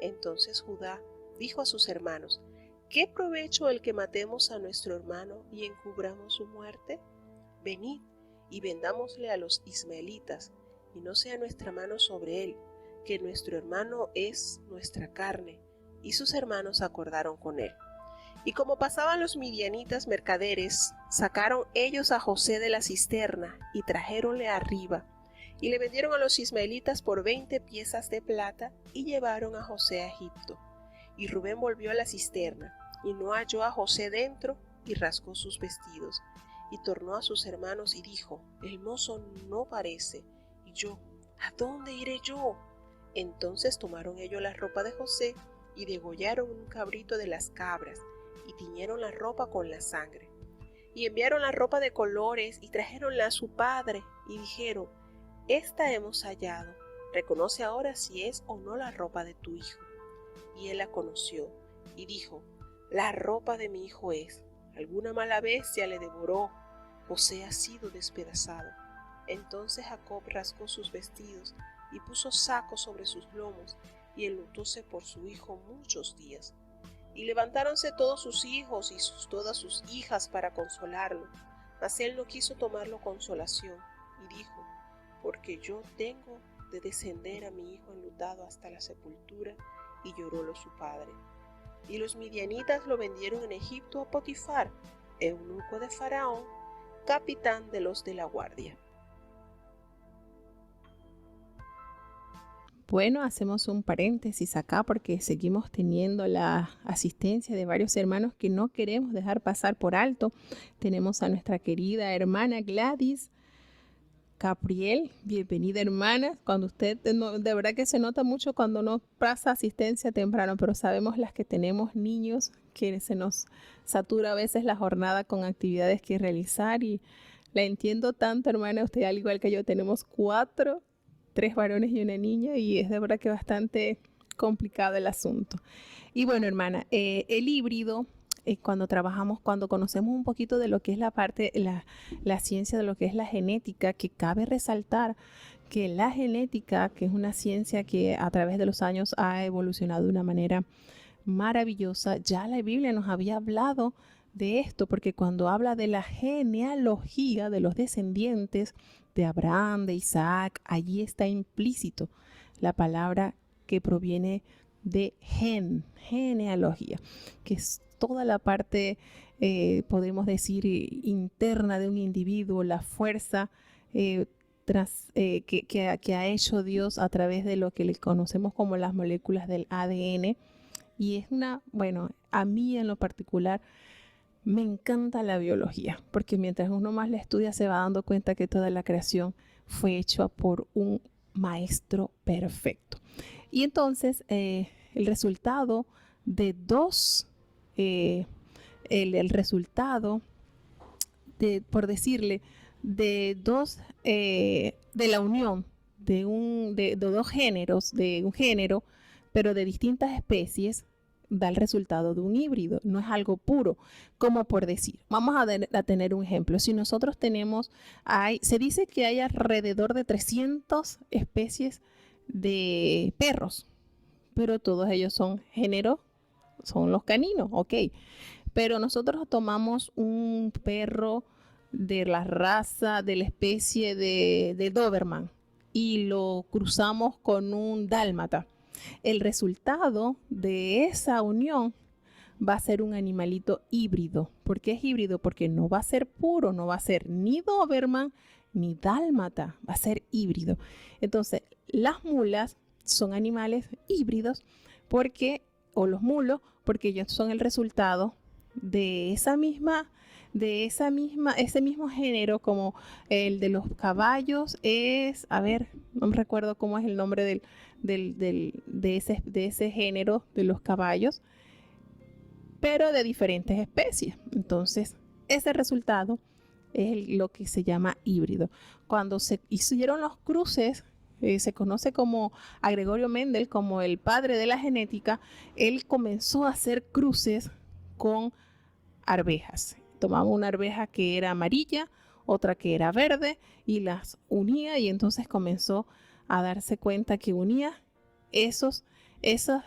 Entonces Judá dijo a sus hermanos: ¿Qué provecho el que matemos a nuestro hermano y encubramos su muerte? Venid y vendámosle a los ismaelitas, y no sea nuestra mano sobre él, que nuestro hermano es nuestra carne. Y sus hermanos acordaron con él. Y como pasaban los midianitas mercaderes, sacaron ellos a José de la cisterna y trajéronle arriba, y le vendieron a los ismaelitas por 20 piezas de plata, y llevaron a José a Egipto. Y Rubén volvió a la cisterna, y no halló a José dentro, y rasgó sus vestidos, y tornó a sus hermanos y dijo: El mozo no parece. Y yo: ¿A dónde iré yo? Entonces tomaron ellos la ropa de José, y degollaron un cabrito de las cabras, y tiñeron la ropa con la sangre. Y enviaron la ropa de colores, y trajéronla a su padre, y dijeron: Esta hemos hallado, reconoce ahora si es o no la ropa de tu hijo. Y él la conoció, y dijo: La ropa de mi hijo es. Alguna mala bestia le devoró, José ha sido despedazado. Entonces Jacob rasgó sus vestidos, y puso saco sobre sus lomos, y enlutóse por su hijo muchos días. Y levantáronse todos sus hijos y todas sus hijas para consolarlo, mas él no quiso tomarlo consolación, y dijo: Porque yo tengo de descender a mi hijo enlutado hasta la sepultura. Y llorólo su padre. Y los midianitas lo vendieron en Egipto a Potifar, eunuco de Faraón, capitán de los de la guardia. Bueno, hacemos un paréntesis acá porque seguimos teniendo la asistencia de varios hermanos que no queremos dejar pasar por alto. Tenemos a nuestra querida hermana Gladys Capriel. Bienvenida, hermana. Cuando usted, de verdad que se nota mucho cuando no pasa asistencia temprano, pero sabemos las que tenemos niños que se nos satura a veces la jornada con actividades que realizar, y la entiendo tanto, hermana. Usted, al igual que yo, tenemos 3 varones y una niña, y es de verdad que bastante complicado el asunto. Y bueno, hermana, el híbrido, cuando conocemos un poquito de lo que es la parte, la ciencia de lo que es la genética, que cabe resaltar que la genética, que es una ciencia que a través de los años ha evolucionado de una manera maravillosa, ya la Biblia nos había hablado de esto, porque cuando habla de la genealogía de los descendientes de Abraham, de Isaac, allí está implícito la palabra que proviene de genealogía, que es toda la parte, podemos decir, interna de un individuo, la fuerza que ha hecho Dios a través de lo que le conocemos como las moléculas del ADN. Y es bueno, a mí en lo particular me encanta la biología, porque mientras uno más la estudia se va dando cuenta que toda la creación fue hecha por un maestro perfecto. Y entonces el resultado de el resultado de, por decirle, de la unión de dos géneros, de un género, pero de distintas especies, da el resultado de un híbrido. No es algo puro, como por decir. Vamos a tener un ejemplo. Si nosotros tenemos, se dice que hay alrededor de 300 especies de perros, pero todos ellos son género, son los caninos, ok. Pero nosotros tomamos un perro de la raza, de la especie de Doberman, y lo cruzamos con un dálmata. El resultado de esa unión va a ser un animalito híbrido. ¿Por qué es híbrido? Porque no va a ser puro, no va a ser ni Doberman ni dálmata, va a ser híbrido. Entonces, las mulas son animales híbridos o los mulos, porque ellos son el resultado de ese mismo género, como el de los caballos es, a ver, no me recuerdo cómo es el nombre de ese género de los caballos, pero de diferentes especies. Entonces, ese resultado es lo que se llama híbrido. Cuando se hicieron los cruces, se conoce como a Gregorio Mendel como el padre de la genética. Él comenzó a hacer cruces con arvejas. Tomaba una arveja que era amarilla, otra que era verde, y las unía, y entonces comenzó a darse cuenta que unía esos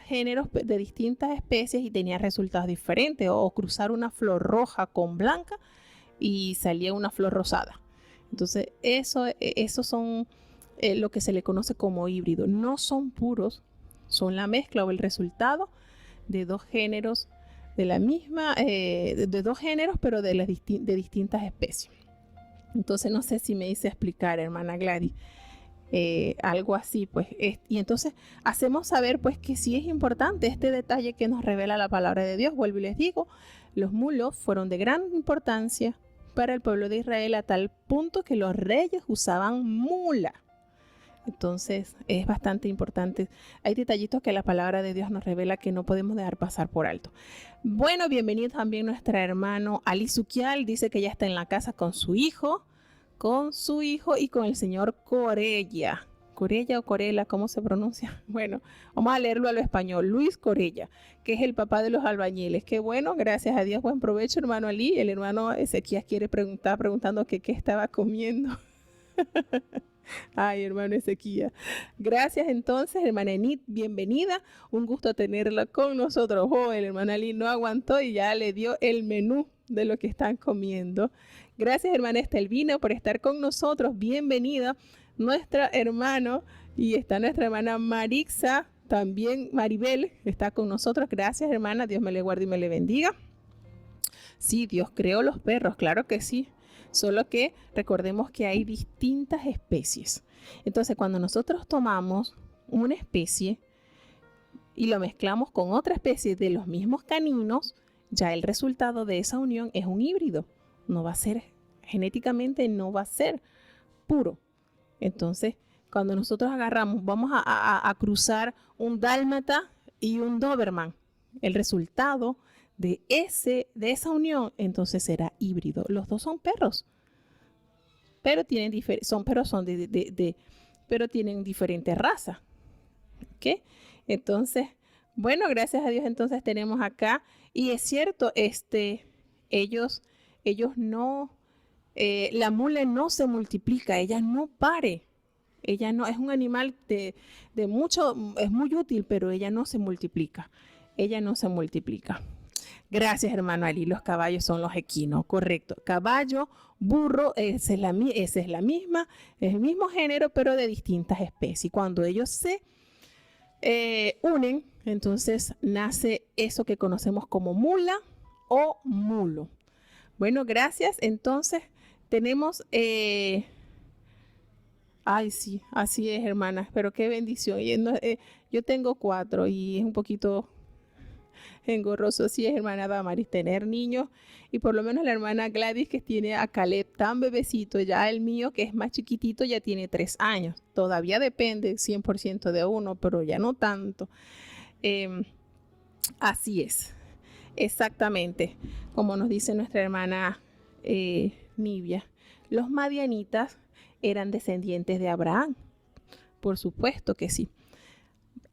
géneros de distintas especies y tenía resultados diferentes, o cruzar una flor roja con blanca y salía una flor rosada. Entonces esos son lo que se le conoce como híbrido. No son puros, son la mezcla o el resultado de dos géneros de la misma, de dos géneros, pero de distintas especies. Entonces no sé si me hice explicar, hermana Gladys. Algo así, pues, y entonces hacemos saber, pues, que sí es importante este detalle que nos revela la palabra de Dios. Vuelvo y les digo, los mulos fueron de gran importancia para el pueblo de Israel, a tal punto que los reyes usaban mula. Entonces es bastante importante. Hay detallitos que la palabra de Dios nos revela que no podemos dejar pasar por alto. Bueno, bienvenido también nuestra hermano Ali Suquial. Dice que ya está en la casa con su hijo y con el señor Corella. Corella o Corella, ¿cómo se pronuncia? Bueno, vamos a leerlo a lo español. Luis Corella, que es el papá de los albañiles. Qué bueno, gracias a Dios, buen provecho, hermano Ali. El hermano Ezequías preguntando qué estaba comiendo. Ay, hermano Ezequías. Gracias entonces, hermana Enid, bienvenida. Un gusto tenerla con nosotros. Oh, el hermano Ali no aguantó y ya le dio el menú de lo que están comiendo. Gracias, hermana Estelvina, por estar con nosotros. Bienvenida. Nuestra hermano, y está nuestra hermana Marixa, también Maribel está con nosotros. Gracias, hermana. Dios me le guarde y me le bendiga. Sí, Dios creó los perros, claro que sí. Solo que recordemos que hay distintas especies. Entonces, cuando nosotros tomamos una especie y lo mezclamos con otra especie de los mismos caninos, ya el resultado de esa unión es un híbrido. No va a ser, genéticamente no va a ser puro. Entonces, cuando nosotros agarramos, vamos a cruzar un dálmata y un doberman, el resultado de esa unión, entonces será híbrido. Los dos son perros, pero tienen diferentes razas. ¿Okay? Entonces, bueno, gracias a Dios, entonces tenemos acá, y es cierto, ellos no, la mula no se multiplica, ella no pare. Ella no es un animal de mucho, es muy útil, pero ella no se multiplica. Ella no se multiplica. Gracias, hermano Ali. Los caballos son los equinos, correcto. Caballo, burro, esa es la misma, es el mismo género, pero de distintas especies. Cuando ellos se unen, entonces nace eso que conocemos como mula o mulo. Bueno, gracias. Entonces tenemos... Ay, sí, así es, hermana, pero qué bendición. Yo tengo 4 y es un poquito engorroso, así es, hermana Damaris, tener niños, y por lo menos la hermana Gladys, que tiene a Caleb tan bebecito, ya el mío, que es más chiquitito, ya tiene 3 años. Todavía depende 100% de uno, pero ya no tanto. Así es, exactamente, como nos dice nuestra hermana Nibia, los madianitas eran descendientes de Abraham, por supuesto que sí.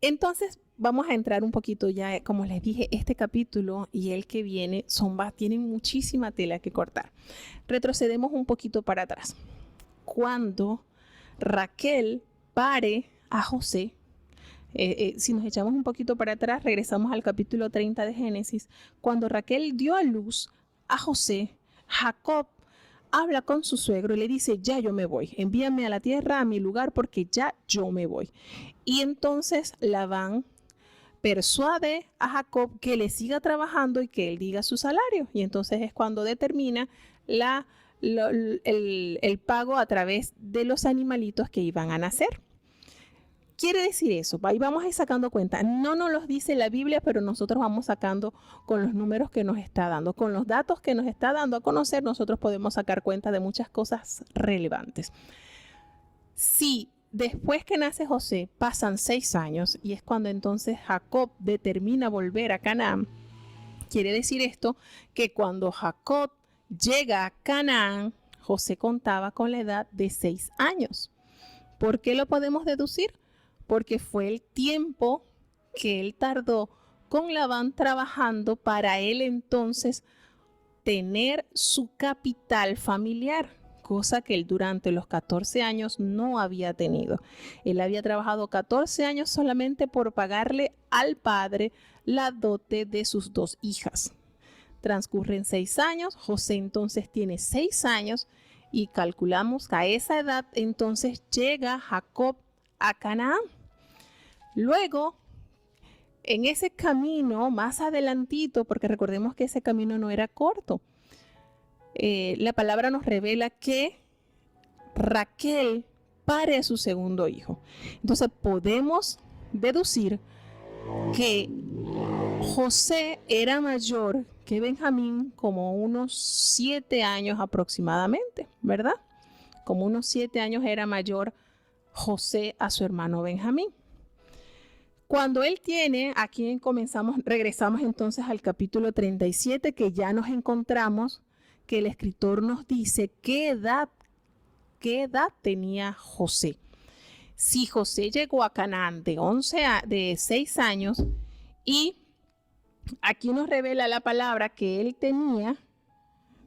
Entonces vamos a entrar un poquito ya, como les dije, este capítulo y el que viene tienen muchísima tela que cortar. Retrocedemos un poquito para atrás. Cuando Raquel pare a José, si nos echamos un poquito para atrás, regresamos al capítulo 30 de Génesis. Cuando Raquel dio a luz a José, Jacob habla con su suegro y le dice: ya yo me voy, envíame a la tierra, a mi lugar, porque ya yo me voy. Y entonces Labán persuade a Jacob que le siga trabajando y que él diga su salario. Y entonces es cuando determina el pago a través de los animalitos que iban a nacer. Quiere decir eso, ahí vamos a ir sacando cuenta. No nos los dice la Biblia, pero nosotros vamos sacando con los números que nos está dando, con los datos que nos está dando a conocer, nosotros podemos sacar cuenta de muchas cosas relevantes. Si después que nace José pasan 6 años y es cuando entonces Jacob determina volver a Canaán, quiere decir esto que cuando Jacob llega a Canaán, José contaba con la edad de 6 años. ¿Por qué lo podemos deducir? Porque fue el tiempo que él tardó con Labán trabajando para él entonces tener su capital familiar, cosa que él durante los 14 años no había tenido. Él había trabajado 14 años solamente por pagarle al padre la dote de sus 2 hijas. Transcurren 6 años, José entonces tiene 6 años y calculamos que a esa edad entonces llega Jacob a Canaán. Luego, en ese camino, más adelantito, porque recordemos que ese camino no era corto, la palabra nos revela que Raquel pare a su segundo hijo. Entonces podemos deducir que José era mayor que Benjamín como unos 7 años aproximadamente, ¿verdad? Como unos 7 años era mayor José a su hermano Benjamín. Cuando él tiene, aquí regresamos entonces al capítulo 37, que ya nos encontramos que el escritor nos dice qué edad tenía José. Si José llegó a Canaán de 6 años, y aquí nos revela la palabra que él tenía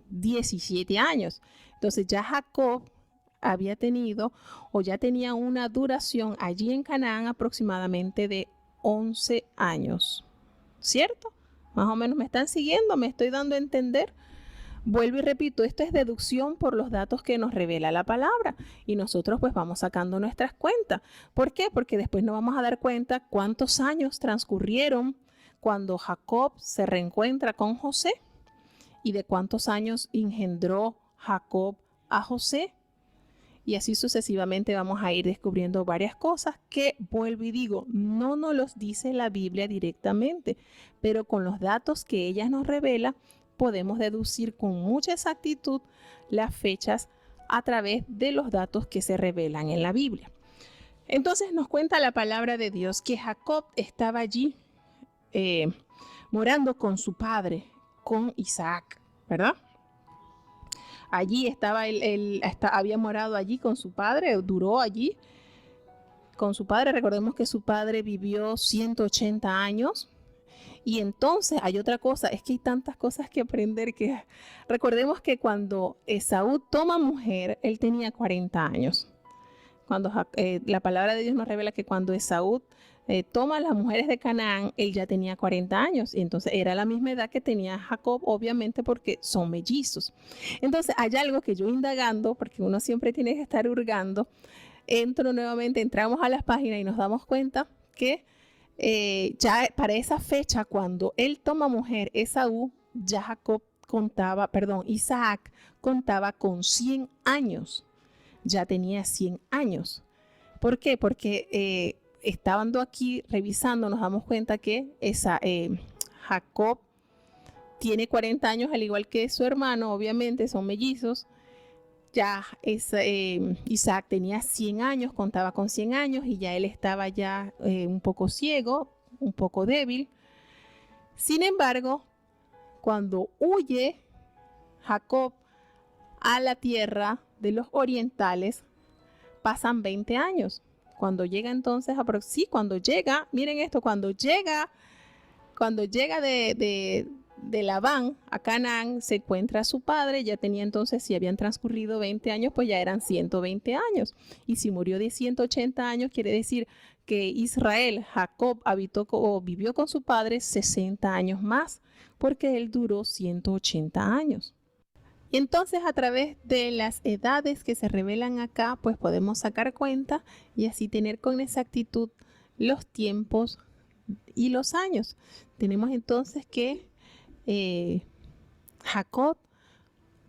17 años. Entonces ya Jacob había tenido o ya tenía una duración allí en Canaán aproximadamente de 11 años, ¿cierto? Más o menos me están siguiendo, me estoy dando a entender. Vuelvo y repito, esto es deducción por los datos que nos revela la palabra y nosotros pues vamos sacando nuestras cuentas. ¿Por qué? Porque después nos vamos a dar cuenta cuántos años transcurrieron cuando Jacob se reencuentra con José y de cuántos años engendró Jacob a José. Y así sucesivamente vamos a ir descubriendo varias cosas que, vuelvo y digo, no nos los dice la Biblia directamente, pero con los datos que ella nos revela, podemos deducir con mucha exactitud las fechas a través de los datos que se revelan en la Biblia. Entonces nos cuenta la palabra de Dios que Jacob estaba allí morando con su padre, con Isaac, ¿verdad? Allí estaba había morado allí con su padre, duró allí con su padre. Recordemos que su padre vivió 180 años. Y entonces hay otra cosa, es que hay tantas cosas que aprender que recordemos que cuando Esaú toma mujer, él tenía 40 años. Cuando la palabra de Dios nos revela que cuando Esaú toma las mujeres de Canaán, él ya tenía 40 años. Y entonces era la misma edad que tenía Jacob, obviamente porque son mellizos. Entonces hay algo que yo indagando, porque uno siempre tiene que estar hurgando, entramos a las páginas y nos damos cuenta que ya para esa fecha, cuando él toma mujer, Esaú, ya Isaac contaba con 100 años. Ya tenía 100 años. ¿Por qué? Porque estando aquí revisando nos damos cuenta que Jacob tiene 40 años al igual que su hermano, obviamente son mellizos. Ya Isaac tenía 100 años, contaba con 100 años y ya él estaba ya un poco ciego, un poco débil. Sin embargo, cuando huye Jacob a la tierra de los orientales, pasan 20 años. Cuando llega entonces, miren esto, cuando llega de Labán a Canaán, se encuentra a su padre, ya tenía entonces, si habían transcurrido 20 años, pues ya eran 120 años. Y si murió de 180 años, quiere decir que Jacob vivió con su padre 60 años más, porque él duró 180 años. Y entonces a través de las edades que se revelan acá, pues podemos sacar cuenta y así tener con exactitud los tiempos y los años. Tenemos entonces que Jacob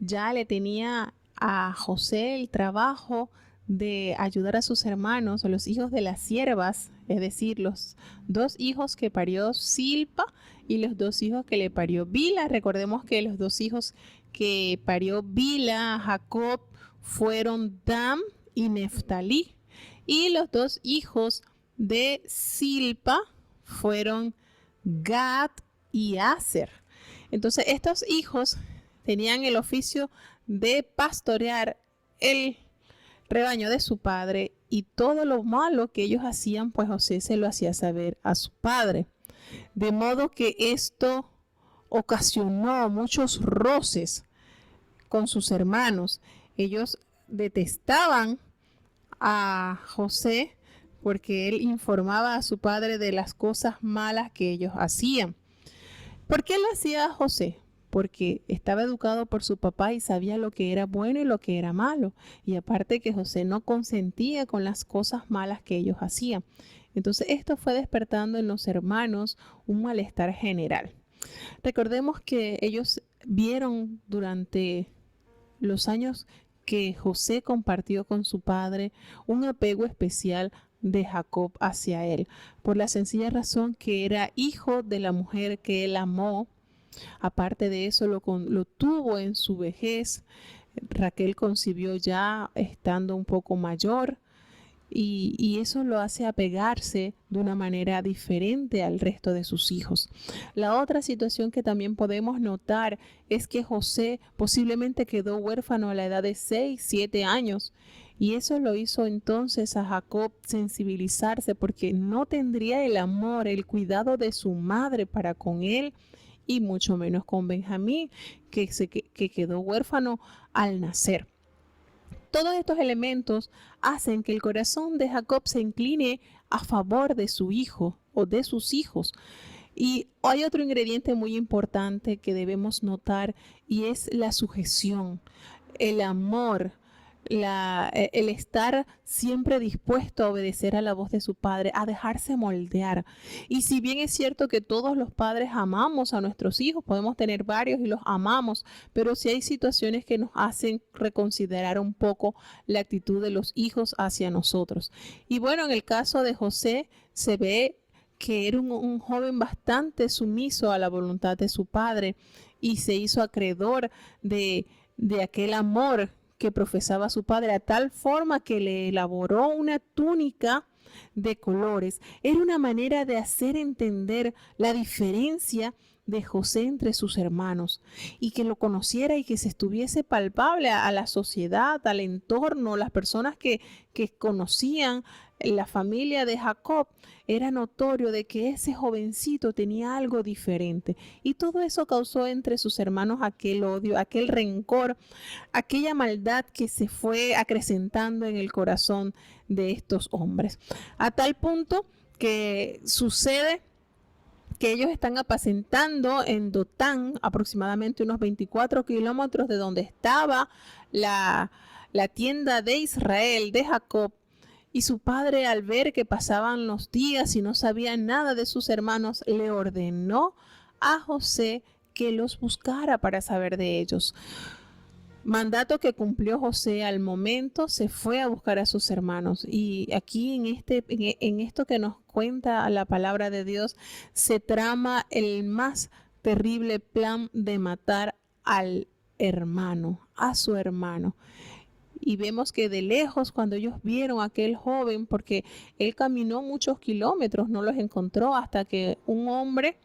ya le tenía a José el trabajo de ayudar a sus hermanos, los hijos de las siervas, es decir, los 2 hijos que parió Silpa y los 2 hijos que le parió Bila. Recordemos que los 2 hijos que parió Bila, Jacob, fueron Dan y Neftalí. Y los 2 hijos de Silpa fueron Gad y Aser. Entonces estos hijos tenían el oficio de pastorear el rebaño de su padre, y todo lo malo que ellos hacían, pues José se lo hacía saber a su padre. De modo que esto ocasionó muchos roces con sus hermanos. Ellos detestaban a José porque él informaba a su padre de las cosas malas que ellos hacían. ¿Por qué lo hacía José? Porque estaba educado por su papá y sabía lo que era bueno y lo que era malo. Y aparte que José no consentía con las cosas malas que ellos hacían. Entonces esto fue despertando en los hermanos un malestar general. Recordemos que ellos vieron durante los años que José compartió con su padre un apego especial de Jacob hacia él, por la sencilla razón que era hijo de la mujer que él amó. Aparte de eso, lo tuvo en su vejez. Raquel concibió ya estando un poco mayor, y eso lo hace apegarse de una manera diferente al resto de sus hijos. La otra situación que también podemos notar es que José posiblemente quedó huérfano a la edad de 6, 7 años. Y eso lo hizo entonces a Jacob sensibilizarse, porque no tendría el amor, el cuidado de su madre para con él, y mucho menos con Benjamín, que quedó huérfano al nacer. Todos estos elementos hacen que el corazón de Jacob se incline a favor de su hijo o de sus hijos. Y hay otro ingrediente muy importante que debemos notar, y es la sujeción, el amor, el estar siempre dispuesto a obedecer a la voz de su padre, a dejarse moldear. Y si bien es cierto que todos los padres amamos a nuestros hijos, podemos tener varios y los amamos, pero sí hay situaciones que nos hacen reconsiderar un poco la actitud de los hijos hacia nosotros. Y bueno, en el caso de José se ve que era un joven bastante sumiso a la voluntad de su padre, y se hizo acreedor de aquel amor que profesaba su padre, a tal forma que le elaboró una túnica de colores. Era una manera de hacer entender la diferencia de José entre sus hermanos, y que lo conociera y que se estuviese palpable a la sociedad, al entorno, las personas que conocían la familia de Jacob. Era notorio de que ese jovencito tenía algo diferente, y todo eso causó entre sus hermanos aquel odio, aquel rencor, aquella maldad que se fue acrecentando en el corazón de estos hombres, a tal punto que sucede que ellos están apacentando en Dotán, aproximadamente unos 24 kilómetros de donde estaba la tienda de Israel, de Jacob. Y su padre, al ver que pasaban los días y no sabía nada de sus hermanos, le ordenó a José que los buscara para saber de ellos. Mandato que cumplió José al momento. Se fue a buscar a sus hermanos, y aquí en esto que nos cuenta la palabra de Dios se trama el más terrible plan de matar al hermano, a su hermano. Y vemos que de lejos, cuando ellos vieron a aquel joven, porque él caminó muchos kilómetros, no los encontró hasta que un hombre,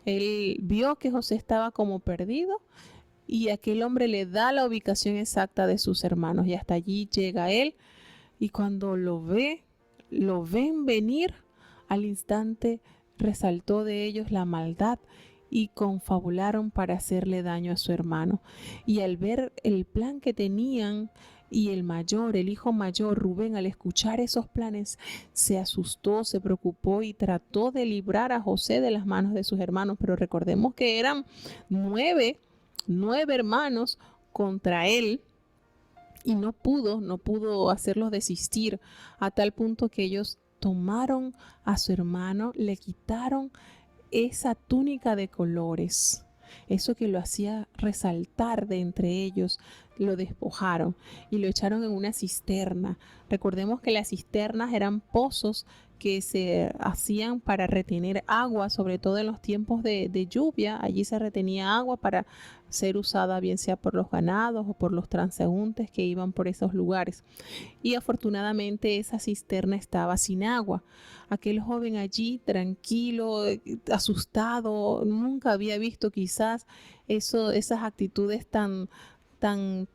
él vio que José estaba como perdido, y aquel hombre le da la ubicación exacta de sus hermanos, y hasta allí llega él, y cuando lo ven venir, al instante resaltó de ellos la maldad, y confabularon para hacerle daño a su hermano. Y al ver el plan que tenían, y el hijo mayor, Rubén, al escuchar esos planes, se asustó, se preocupó y trató de librar a José de las manos de sus hermanos. Pero recordemos que eran 9 hermanos contra él, y no pudo hacerlos desistir, a tal punto que ellos tomaron a su hermano, le quitaron esa túnica de colores, eso que lo hacía resaltar de entre ellos, lo despojaron y lo echaron en una cisterna. Recordemos que las cisternas eran pozos que se hacían para retener agua, sobre todo en los tiempos de lluvia. Allí se retenía agua para ser usada bien sea por los ganados o por los transeúntes que iban por esos lugares. Y afortunadamente esa cisterna estaba sin agua. Aquel joven allí, tranquilo, asustado, nunca había visto quizás esas actitudes tan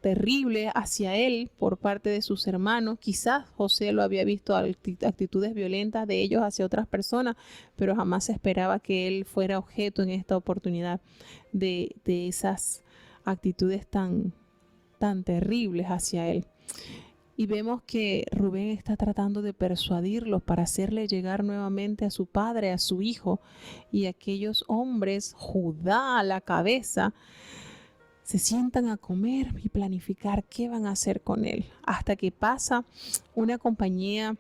terribles hacia él por parte de sus hermanos. Quizás José lo había visto actitudes violentas de ellos hacia otras personas, pero jamás se esperaba que él fuera objeto en esta oportunidad de esas actitudes tan terribles hacia él. Y vemos que Rubén está tratando de persuadirlos para hacerle llegar nuevamente a su padre, a su hijo, y aquellos hombres, Judá a la cabeza, se sientan a comer y planificar qué van a hacer con él, hasta que pasa una compañía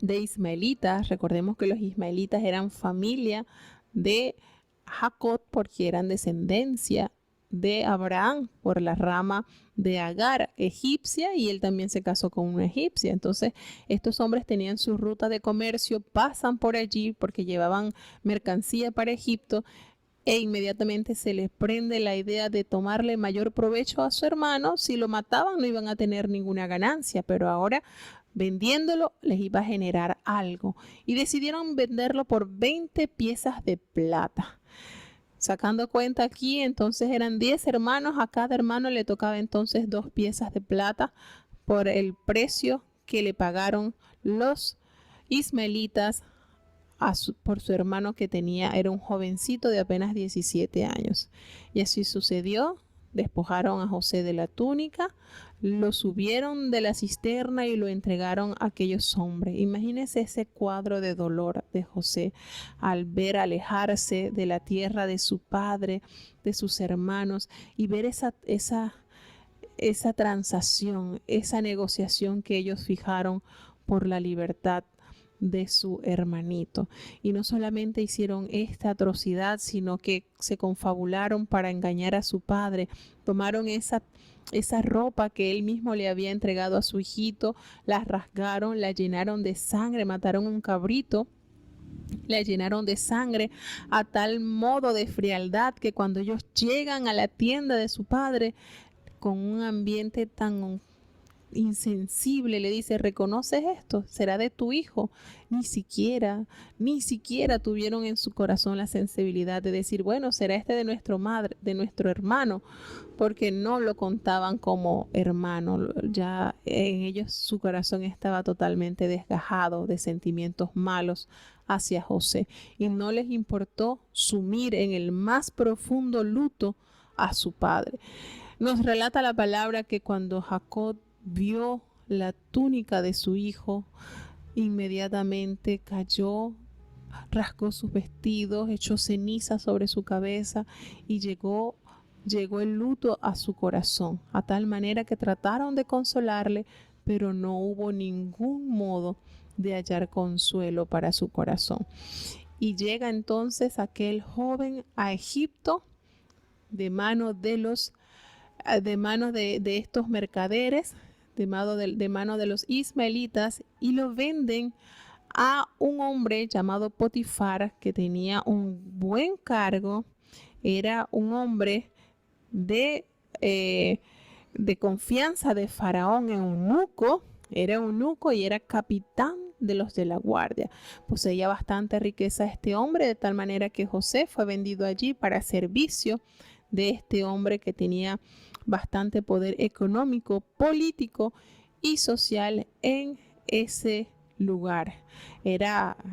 de ismaelitas. Recordemos que los ismaelitas eran familia de Jacob porque eran descendencia de Abraham por la rama de Agar, egipcia, y él también se casó con una egipcia. Entonces estos hombres tenían su ruta de comercio, pasan por allí porque llevaban mercancía para Egipto, e inmediatamente se les prende la idea de tomarle mayor provecho a su hermano. Si lo mataban no iban a tener ninguna ganancia, pero ahora vendiéndolo les iba a generar algo, y decidieron venderlo por 20 piezas de plata. Sacando cuenta aquí, entonces eran 10 hermanos, a cada hermano le tocaba entonces 2 piezas de plata por el precio que le pagaron los ismaelitas por su hermano, que era un jovencito de apenas 17 años. Y así sucedió. Despojaron a José de la túnica, lo subieron de la cisterna y lo entregaron a aquellos hombres. Imagínense ese cuadro de dolor de José al ver alejarse de la tierra de su padre, de sus hermanos, y ver esa transacción, esa negociación que ellos fijaron por la libertad de su hermanito. Y no solamente hicieron esta atrocidad, sino que se confabularon para engañar a su padre. Tomaron esa ropa que él mismo le había entregado a su hijito, la rasgaron, la llenaron de sangre, mataron un cabrito, la llenaron de sangre, a tal modo de frialdad que cuando ellos llegan a la tienda de su padre, con un ambiente tan insensible, le dice: ¿reconoces esto? ¿Será de tu hijo? Ni siquiera tuvieron en su corazón la sensibilidad de decir: bueno, será este de nuestro hermano, porque no lo contaban como hermano. Ya en ellos su corazón estaba totalmente desgajado de sentimientos malos hacia José, y no les importó sumir en el más profundo luto a su padre. Nos relata la palabra que cuando Jacob vio la túnica de su hijo, inmediatamente cayó, rasgó sus vestidos, echó ceniza sobre su cabeza, y llegó el luto a su corazón, a tal manera que trataron de consolarle, pero no hubo ningún modo de hallar consuelo para su corazón. Y llega entonces aquel joven a Egipto de manos de estos mercaderes, de mano de los ismaelitas, y lo venden a un hombre llamado Potifar, que tenía un buen cargo. Era un hombre de confianza de Faraón, era eunuco y era capitán de los de la guardia. Poseía bastante riqueza este hombre, de tal manera que José fue vendido allí para servicio de este hombre que tenía bastante poder económico, político y social en ese lugar.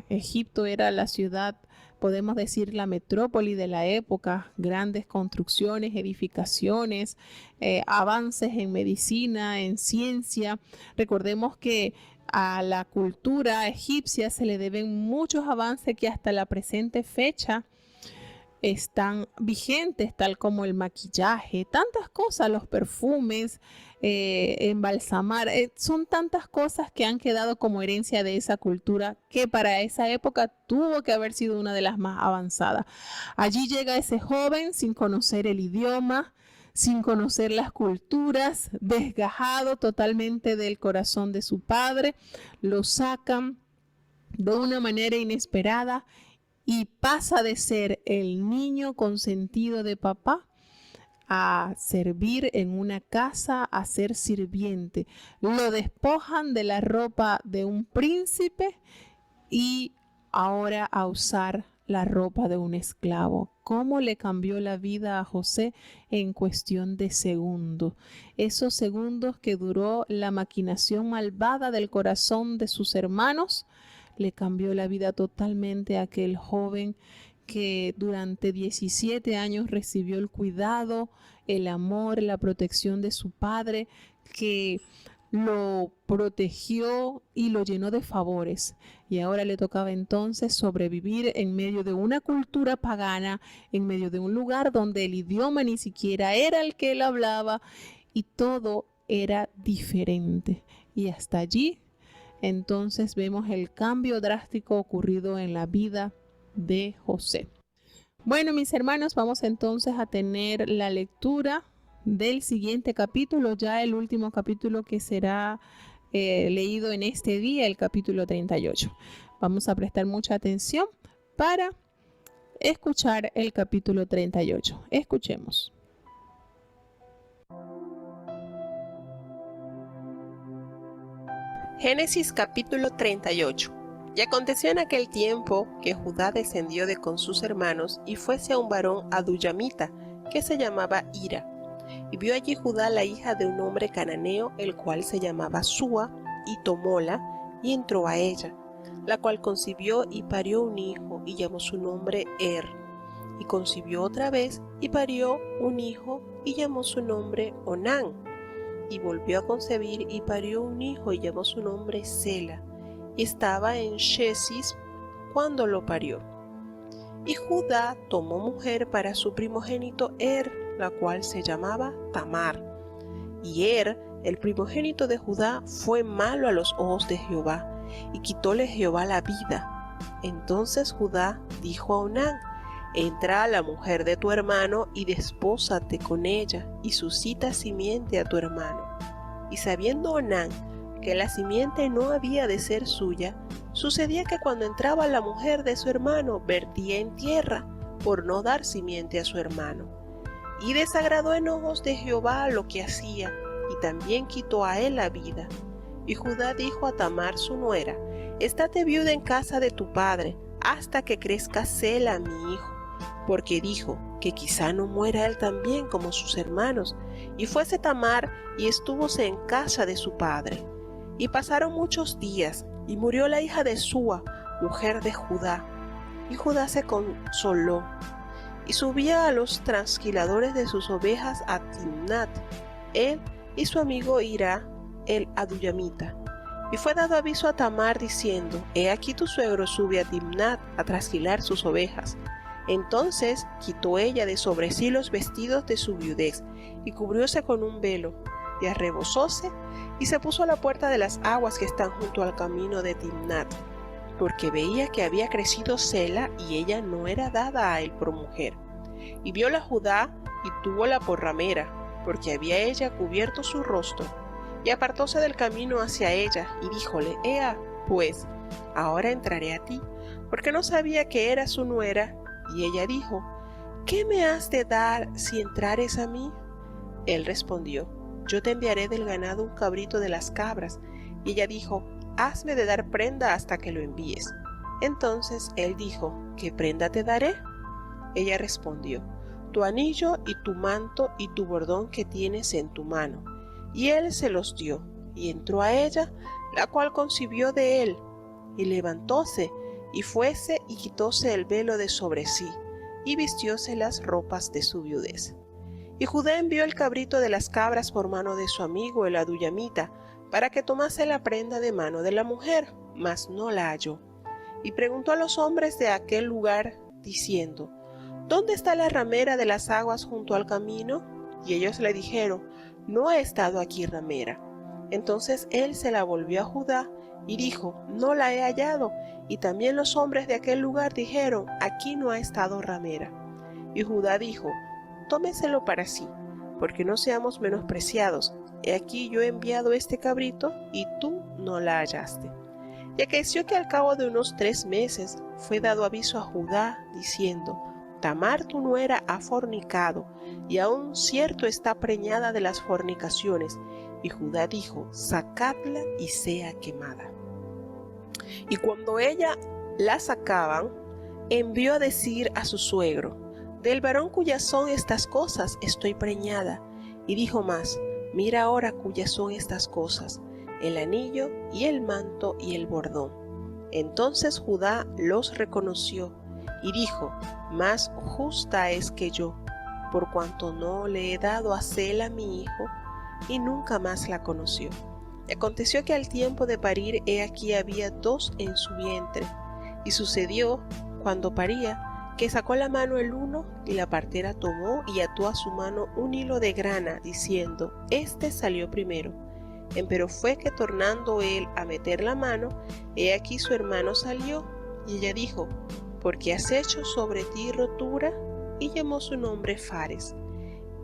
Egipto era la ciudad, podemos decir, la metrópoli de la época. Grandes construcciones, edificaciones, avances en medicina, en ciencia. Recordemos que a la cultura egipcia se le deben muchos avances que hasta la presente fecha están vigentes, tal como el maquillaje, tantas cosas, los perfumes, embalsamar, son tantas cosas que han quedado como herencia de esa cultura, que para esa época tuvo que haber sido una de las más avanzadas. Allí llega ese joven sin conocer el idioma, sin conocer las culturas, desgajado totalmente del corazón de su padre, lo sacan de una manera inesperada y pasa de ser el niño consentido de papá a servir en una casa, a ser sirviente. Lo despojan de la ropa de un príncipe y ahora a usar la ropa de un esclavo. ¿Cómo le cambió la vida a José en cuestión de segundos? Esos segundos que duró la maquinación malvada del corazón de sus hermanos, le cambió la vida totalmente a aquel joven que durante 17 años recibió el cuidado, el amor, la protección de su padre, que lo protegió y lo llenó de favores. Y ahora le tocaba entonces sobrevivir en medio de una cultura pagana, en medio de un lugar donde el idioma ni siquiera era el que él hablaba y todo era diferente. Y hasta allí entonces vemos el cambio drástico ocurrido en la vida de José. Bueno, mis hermanos, vamos entonces a tener la lectura del siguiente capítulo, ya el último capítulo que será leído en este día, el capítulo 38. Vamos a prestar mucha atención para escuchar el capítulo 38. Escuchemos. Génesis capítulo 38. Y aconteció en aquel tiempo que Judá descendió de con sus hermanos y fuese a un varón adullamita que se llamaba Hira. Y vio allí Judá la hija de un hombre cananeo, el cual se llamaba Súa, y tomóla y entró a ella, la cual concibió y parió un hijo y llamó su nombre y concibió otra vez y parió un hijo y llamó su nombre Onán. Y volvió a concebir y parió un hijo y llamó su nombre Sela. Y estaba en Shesis cuando lo parió. Y Judá tomó mujer para su primogénito la cual se llamaba Tamar. Y el primogénito de Judá, fue malo a los ojos de Jehová, y quitóle Jehová la vida. Entonces Judá dijo a Onán: entra a la mujer de tu hermano y despósate con ella, y suscita simiente a tu hermano. Y sabiendo Onán que la simiente no había de ser suya, sucedía que cuando entraba la mujer de su hermano, vertía en tierra, por no dar simiente a su hermano. Y desagradó en ojos de Jehová lo que hacía, y también quitó a él la vida. Y Judá dijo a Tamar su nuera: estate viuda en casa de tu padre, hasta que crezca Sela mi hijo, porque dijo que quizá no muera él también como sus hermanos. Y fuese Tamar y estúvose en casa de su padre. Y pasaron muchos días, y murió la hija de Súa, mujer de Judá. Y Judá se consoló, y subía a los trasquiladores de sus ovejas a Timnat, él y su amigo Hira, el adullamita. Y fue dado aviso a Tamar diciendo: he aquí tu suegro sube a Timnat a trasquilar sus ovejas. Entonces quitó ella de sobre sí los vestidos de su viudez, y cubrióse con un velo, y arrebozóse, y se puso a la puerta de las aguas que están junto al camino de Timnat, porque veía que había crecido Sela, y ella no era dada a él por mujer. Y viola Judá, y túvola por ramera, porque había ella cubierto su rostro. Y apartóse del camino hacia ella, y díjole: ea, pues, ahora entraré a ti, porque no sabía que era su nuera. Y ella dijo: ¿qué me has de dar si entrares a mí? Él respondió: yo te enviaré del ganado un cabrito de las cabras. Y ella dijo: hazme de dar prenda hasta que lo envíes. Entonces él dijo: ¿qué prenda te daré? Ella respondió: tu anillo y tu manto y tu bordón que tienes en tu mano. Y él se los dio, y entró a ella, la cual concibió de él, y levantóse, y fuese y quitóse el velo de sobre sí, y vistióse las ropas de su viudez. Y Judá envió el cabrito de las cabras por mano de su amigo el adullamita, para que tomase la prenda de mano de la mujer, mas no la halló. Y preguntó a los hombres de aquel lugar, diciendo: ¿dónde está la ramera de las aguas junto al camino? Y ellos le dijeron: no ha estado aquí ramera. Entonces él se la volvió a Judá y dijo: no la he hallado. Y también los hombres de aquel lugar dijeron: aquí no ha estado ramera. Y Judá dijo: tómeselo para sí, porque no seamos menospreciados. He aquí yo he enviado este cabrito, y tú no la hallaste. Y aconteció que al cabo de unos 3 meses fue dado aviso a Judá, diciendo: Tamar tu nuera ha fornicado, y aún cierto está preñada de las fornicaciones. Y Judá dijo: Sacadla y sea quemada. Y cuando ella la sacaban, envió a decir a su suegro: Del varón cuyas son estas cosas estoy preñada. Y dijo más: Mira ahora cuyas son estas cosas, el anillo y el manto y el bordón. Entonces Judá los reconoció y dijo: Más justa es que yo, por cuanto no le he dado a Sela mi hijo. Y nunca más la conoció. Y aconteció que al tiempo de parir, he aquí había 2 en su vientre. Y sucedió, cuando paría, que sacó la mano el uno, y la partera tomó y ató a su mano un hilo de grana, diciendo: Este salió primero. Empero fue que tornando él a meter la mano, he aquí su hermano salió. Y ella dijo: ¿Por qué has hecho sobre ti rotura? Y llamó su nombre Fares.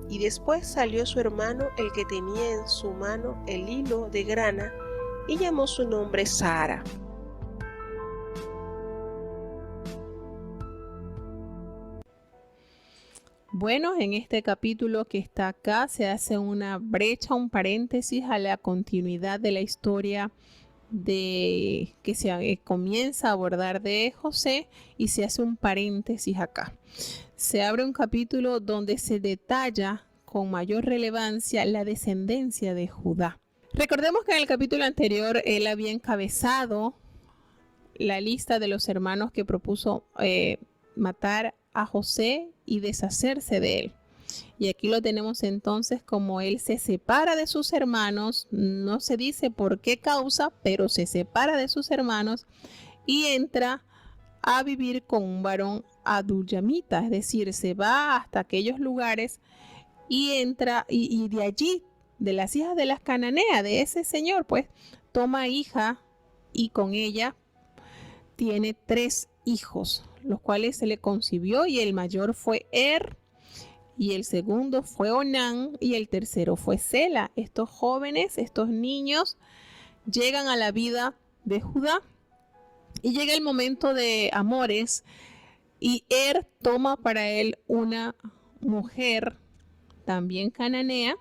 Y después salió su hermano, el que tenía en su mano el hilo de grana, y llamó su nombre Sara. Bueno, en este capítulo que está acá se hace una brecha, un paréntesis a la continuidad de la historia de que se comienza a abordar de José, y se hace un paréntesis acá. Se abre un capítulo donde se detalla con mayor relevancia la descendencia de Judá. Recordemos que en el capítulo anterior él había encabezado la lista de los hermanos que propuso matar a José y deshacerse de él. Y aquí lo tenemos entonces como él se separa de sus hermanos, no se dice por qué causa, pero se separa de sus hermanos y entra a vivir con un varón adullamita, es decir, se va hasta aquellos lugares y entra y de allí, de las hijas de las cananeas, de ese señor, pues toma hija y con ella tiene 3 hijos, los cuales se le concibió, y el mayor fue y el segundo fue Onán, y el tercero fue Sela. Estos jóvenes, estos niños, llegan a la vida de Judá y llega el momento de amores, y toma para él una mujer también cananea,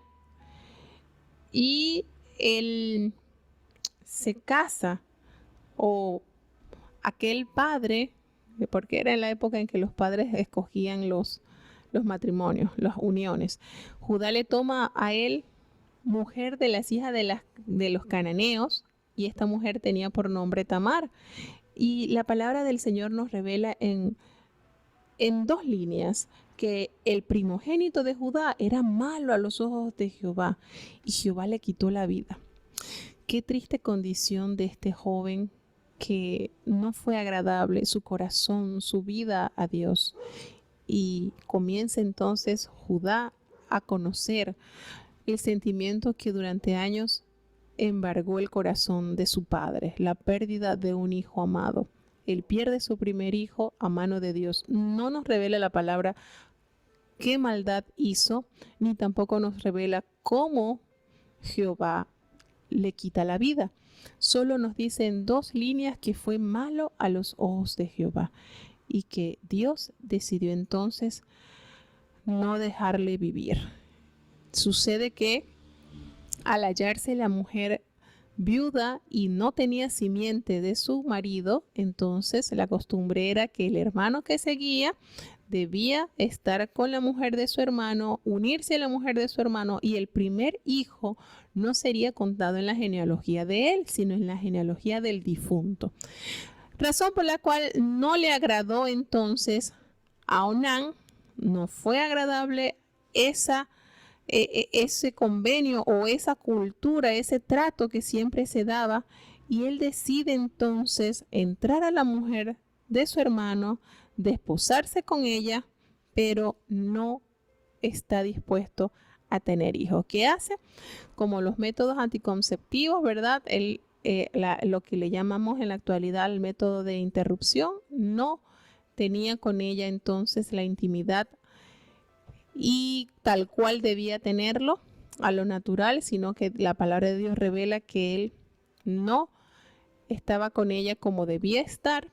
y él se casa, o aquel padre, porque era en la época en que los padres escogían los matrimonios, las uniones. Judá le toma a él mujer de las hijas de los cananeos, y esta mujer tenía por nombre Tamar. Y la palabra del Señor nos revela en 2 líneas que el primogénito de Judá era malo a los ojos de Jehová, y Jehová le quitó la vida. Qué triste condición de este joven, que no fue agradable su corazón, su vida a Dios. Y comienza entonces Judá a conocer el sentimiento que durante años embargó el corazón de su padre, la pérdida de un hijo amado. Él pierde su primer hijo a mano de Dios. No nos revela la palabra qué maldad hizo, ni tampoco nos revela cómo Jehová le quita la vida. Solo nos dice en 2 líneas que fue malo a los ojos de Jehová, y que Dios decidió entonces no dejarle vivir. Sucede que al hallarse la mujer viuda y no tenía simiente de su marido, entonces la costumbre era que el hermano que seguía debía estar con la mujer de su hermano, unirse a la mujer de su hermano, y el primer hijo no sería contado en la genealogía de él, sino en la genealogía del difunto. Razón por la cual no le agradó entonces a Onán, no fue agradable ese convenio o esa cultura, ese trato que siempre se daba, y él decide entonces entrar a la mujer de su hermano, desposarse con ella, pero no está dispuesto a tener hijos. ¿Qué hace? Como los métodos anticonceptivos, ¿verdad? Lo que le llamamos en la actualidad el método de interrupción, no tenía con ella entonces la intimidad y tal cual debía tenerlo a lo natural, sino que la palabra de Dios revela que él no estaba con ella como debía estar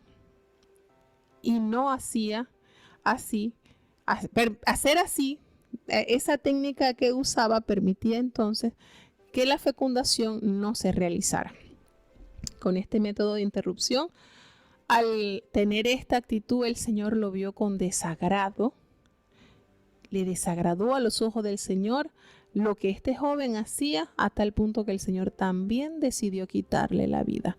y no hacía así, hacer así. Esa técnica que usaba permitía entonces que la fecundación no se realizara. Con este método de interrupción, al tener esta actitud, el Señor lo vio con desagrado. Le desagradó a los ojos del Señor lo que este joven hacía, a tal punto que el Señor también decidió quitarle la vida.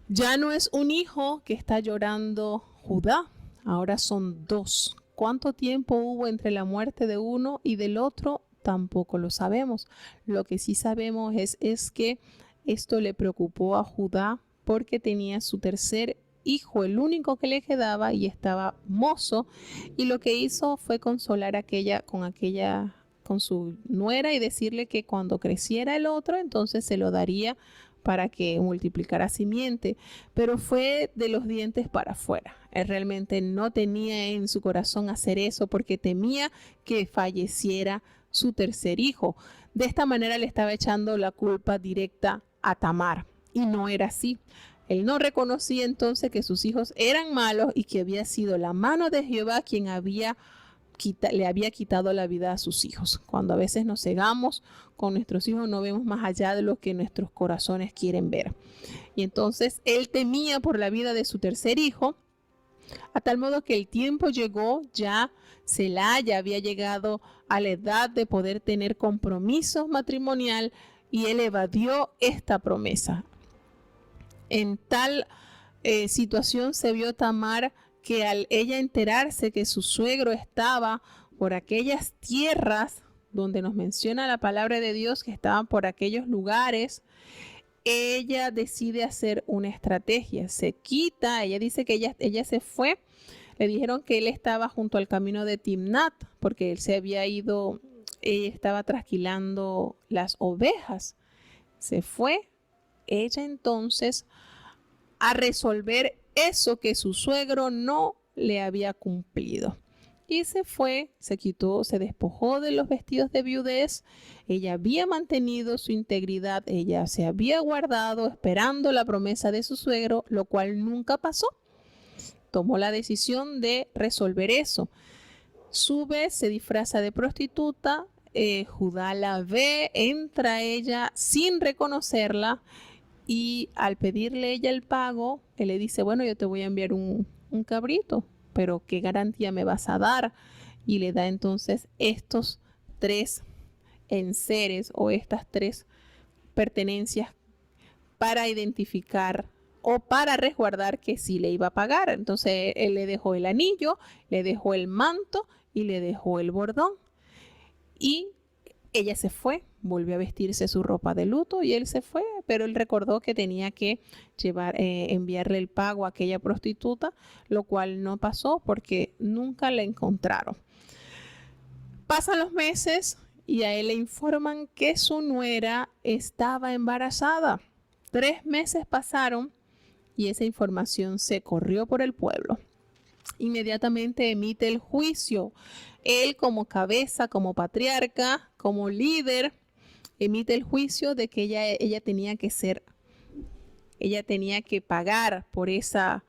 Ya no es un hijo que está llorando Judá, ahora son dos. ¿Cuánto tiempo hubo entre la muerte de uno y del otro? Tampoco lo sabemos. Lo que sí sabemos es que esto le preocupó a Judá porque tenía su tercer hijo, el único que le quedaba, y estaba mozo, y lo que hizo fue consolar con su nuera y decirle que cuando creciera el otro, entonces se lo daría para que multiplicara simiente, pero fue de los dientes para afuera. Él realmente no tenía en su corazón hacer eso porque temía que falleciera su tercer hijo. De esta manera le estaba echando la culpa directa a Tamar, y no era así. Él no reconocía entonces que sus hijos eran malos y que había sido la mano de Jehová quien le había quitado la vida a sus hijos. Cuando a veces nos cegamos con nuestros hijos, no vemos más allá de lo que nuestros corazones quieren ver. Y entonces él temía por la vida de su tercer hijo, a tal modo que el tiempo llegó, ya ya había llegado a la edad de poder tener compromiso matrimonial, y él evadió esta promesa. En tal situación se vio Tamar, que al ella enterarse que su suegro estaba por aquellas tierras donde nos menciona la palabra de Dios, que estaban por aquellos lugares, ella decide hacer una estrategia. Se quita, ella dice que ella se fue. Le dijeron que él estaba junto al camino de Timnat, porque él se había ido, ella estaba trasquilando las ovejas. Se fue ella entonces a resolver eso que su suegro no le había cumplido. Y se fue, se quitó, se despojó de los vestidos de viudez. Ella había mantenido su integridad, ella se había guardado esperando la promesa de su suegro, lo cual nunca pasó. Tomó la decisión de resolver eso. Sube, se disfraza de prostituta, Judá la ve, entra ella sin reconocerla, y al pedirle ella el pago, él le dice, bueno, yo te voy a enviar un cabrito, pero ¿qué garantía me vas a dar? Y le da entonces estos 3 enseres o estas 3 pertenencias para identificar o para resguardar que sí le iba a pagar. Entonces él le dejó el anillo, le dejó el manto y le dejó el bordón. Y ella se fue, volvió a vestirse su ropa de luto y él se fue, pero él recordó que tenía que enviarle el pago a aquella prostituta, lo cual no pasó porque nunca la encontraron. Pasan los meses y a él le informan que su nuera estaba embarazada. 3 meses pasaron y esa información se corrió por el pueblo. Inmediatamente emite el juicio. Él, como cabeza, como patriarca, como líder, emite el juicio de que ella tenía que pagar por esa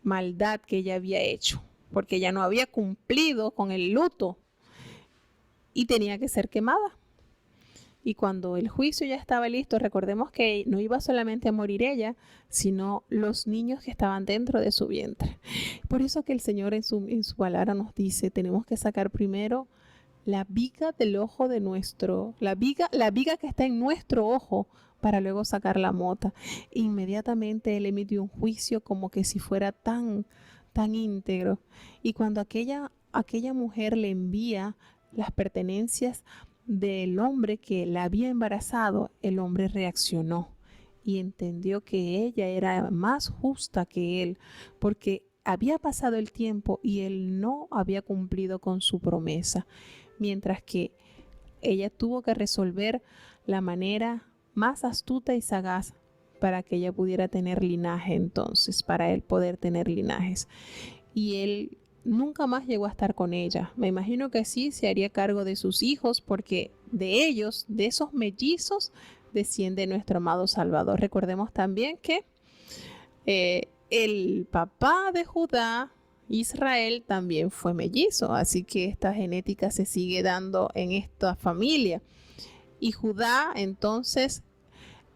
maldad que ella había hecho, porque ella no había cumplido con el luto y tenía que ser quemada. Y cuando el juicio ya estaba listo, recordemos que no iba solamente a morir ella, sino los niños que estaban dentro de su vientre. Por eso que el Señor en su palabra nos dice, tenemos que sacar primero la viga del ojo de la viga que está en nuestro ojo, para luego sacar la mota. Inmediatamente él emitió un juicio como que si fuera tan íntegro. Y cuando aquella mujer le envía las pertenencias del hombre que la había embarazado, el hombre reaccionó y entendió que ella era más justa que él, porque había pasado el tiempo y él no había cumplido con su promesa, mientras que ella tuvo que resolver la manera más astuta y sagaz para que ella pudiera tener linaje, entonces para él poder tener linajes. Y él nunca más llegó a estar con ella. Me imagino que sí se haría cargo de sus hijos, porque de ellos, de esos mellizos, desciende nuestro amado Salvador. Recordemos también que el papá de Judá, Israel, también fue mellizo, así que esta genética se sigue dando en esta familia. Y Judá entonces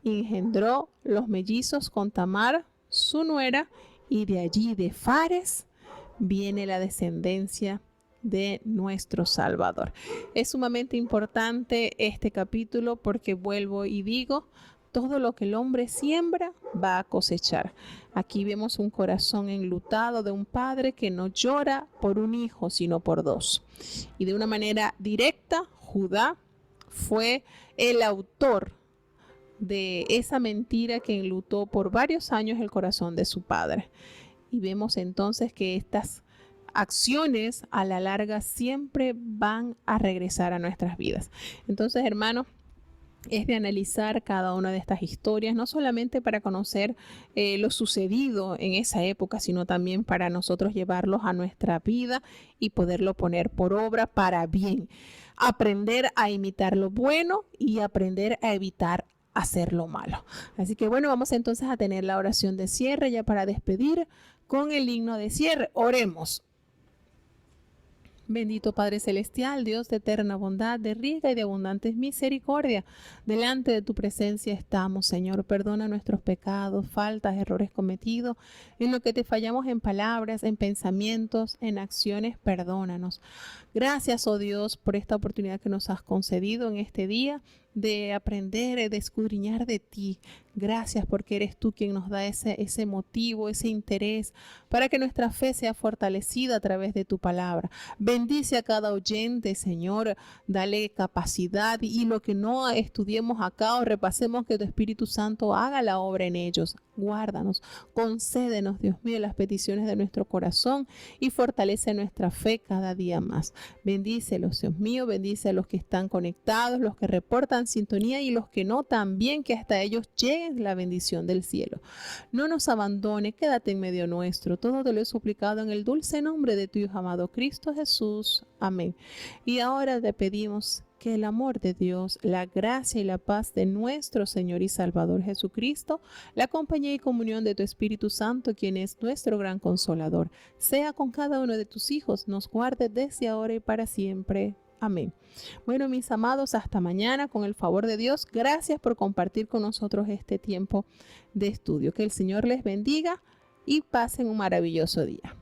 engendró los mellizos con Tamar, su nuera, y de allí, de Fares, viene la descendencia de nuestro Salvador. Es sumamente importante este capítulo porque vuelvo y digo, todo lo que el hombre siembra va a cosechar. Aquí vemos un corazón enlutado de un padre que no llora por un hijo, sino por dos. Y de una manera directa, Judá fue el autor de esa mentira que enlutó por varios años el corazón de su padre. Y vemos entonces que estas acciones a la larga siempre van a regresar a nuestras vidas. Entonces, hermanos, es de analizar cada una de estas historias, no solamente para conocer lo sucedido en esa época, sino también para nosotros llevarlos a nuestra vida y poderlo poner por obra para bien. Aprender a imitar lo bueno y aprender a evitar hacer lo malo. Así que bueno, vamos entonces a tener la oración de cierre ya para despedir con el himno de cierre. Oremos. Bendito Padre Celestial, Dios de eterna bondad, de rica y de abundante misericordia, delante de tu presencia estamos, Señor. Perdona nuestros pecados, faltas, errores cometidos, en lo que te fallamos en palabras, en pensamientos, en acciones, perdónanos. Gracias, oh Dios, por esta oportunidad que nos has concedido en este día de aprender, de escudriñar de ti. Gracias porque eres tú quien nos da ese motivo, ese interés para que nuestra fe sea fortalecida a través de tu palabra. Bendice a cada oyente, Señor, dale capacidad y lo que no estudiemos acá o repasemos, que tu Espíritu Santo haga la obra en ellos. Guárdanos, concédenos, Dios mío, las peticiones de nuestro corazón y fortalece nuestra fe cada día más. Bendícelos, Dios mío, bendice a los que están conectados, los que reportan sintonía y los que no también, que hasta ellos llegue la bendición del cielo. No nos abandone, quédate en medio nuestro. Todo te lo he suplicado en el dulce nombre de tu Hijo amado Cristo Jesús. Amén. Y ahora te pedimos que el amor de Dios, la gracia y la paz de nuestro Señor y Salvador Jesucristo, la compañía y comunión de tu Espíritu Santo, quien es nuestro gran consolador, sea con cada uno de tus hijos, nos guarde desde ahora y para siempre. Amén. Bueno, mis amados, hasta mañana con el favor de Dios. Gracias por compartir con nosotros este tiempo de estudio. Que el Señor les bendiga y pasen un maravilloso día.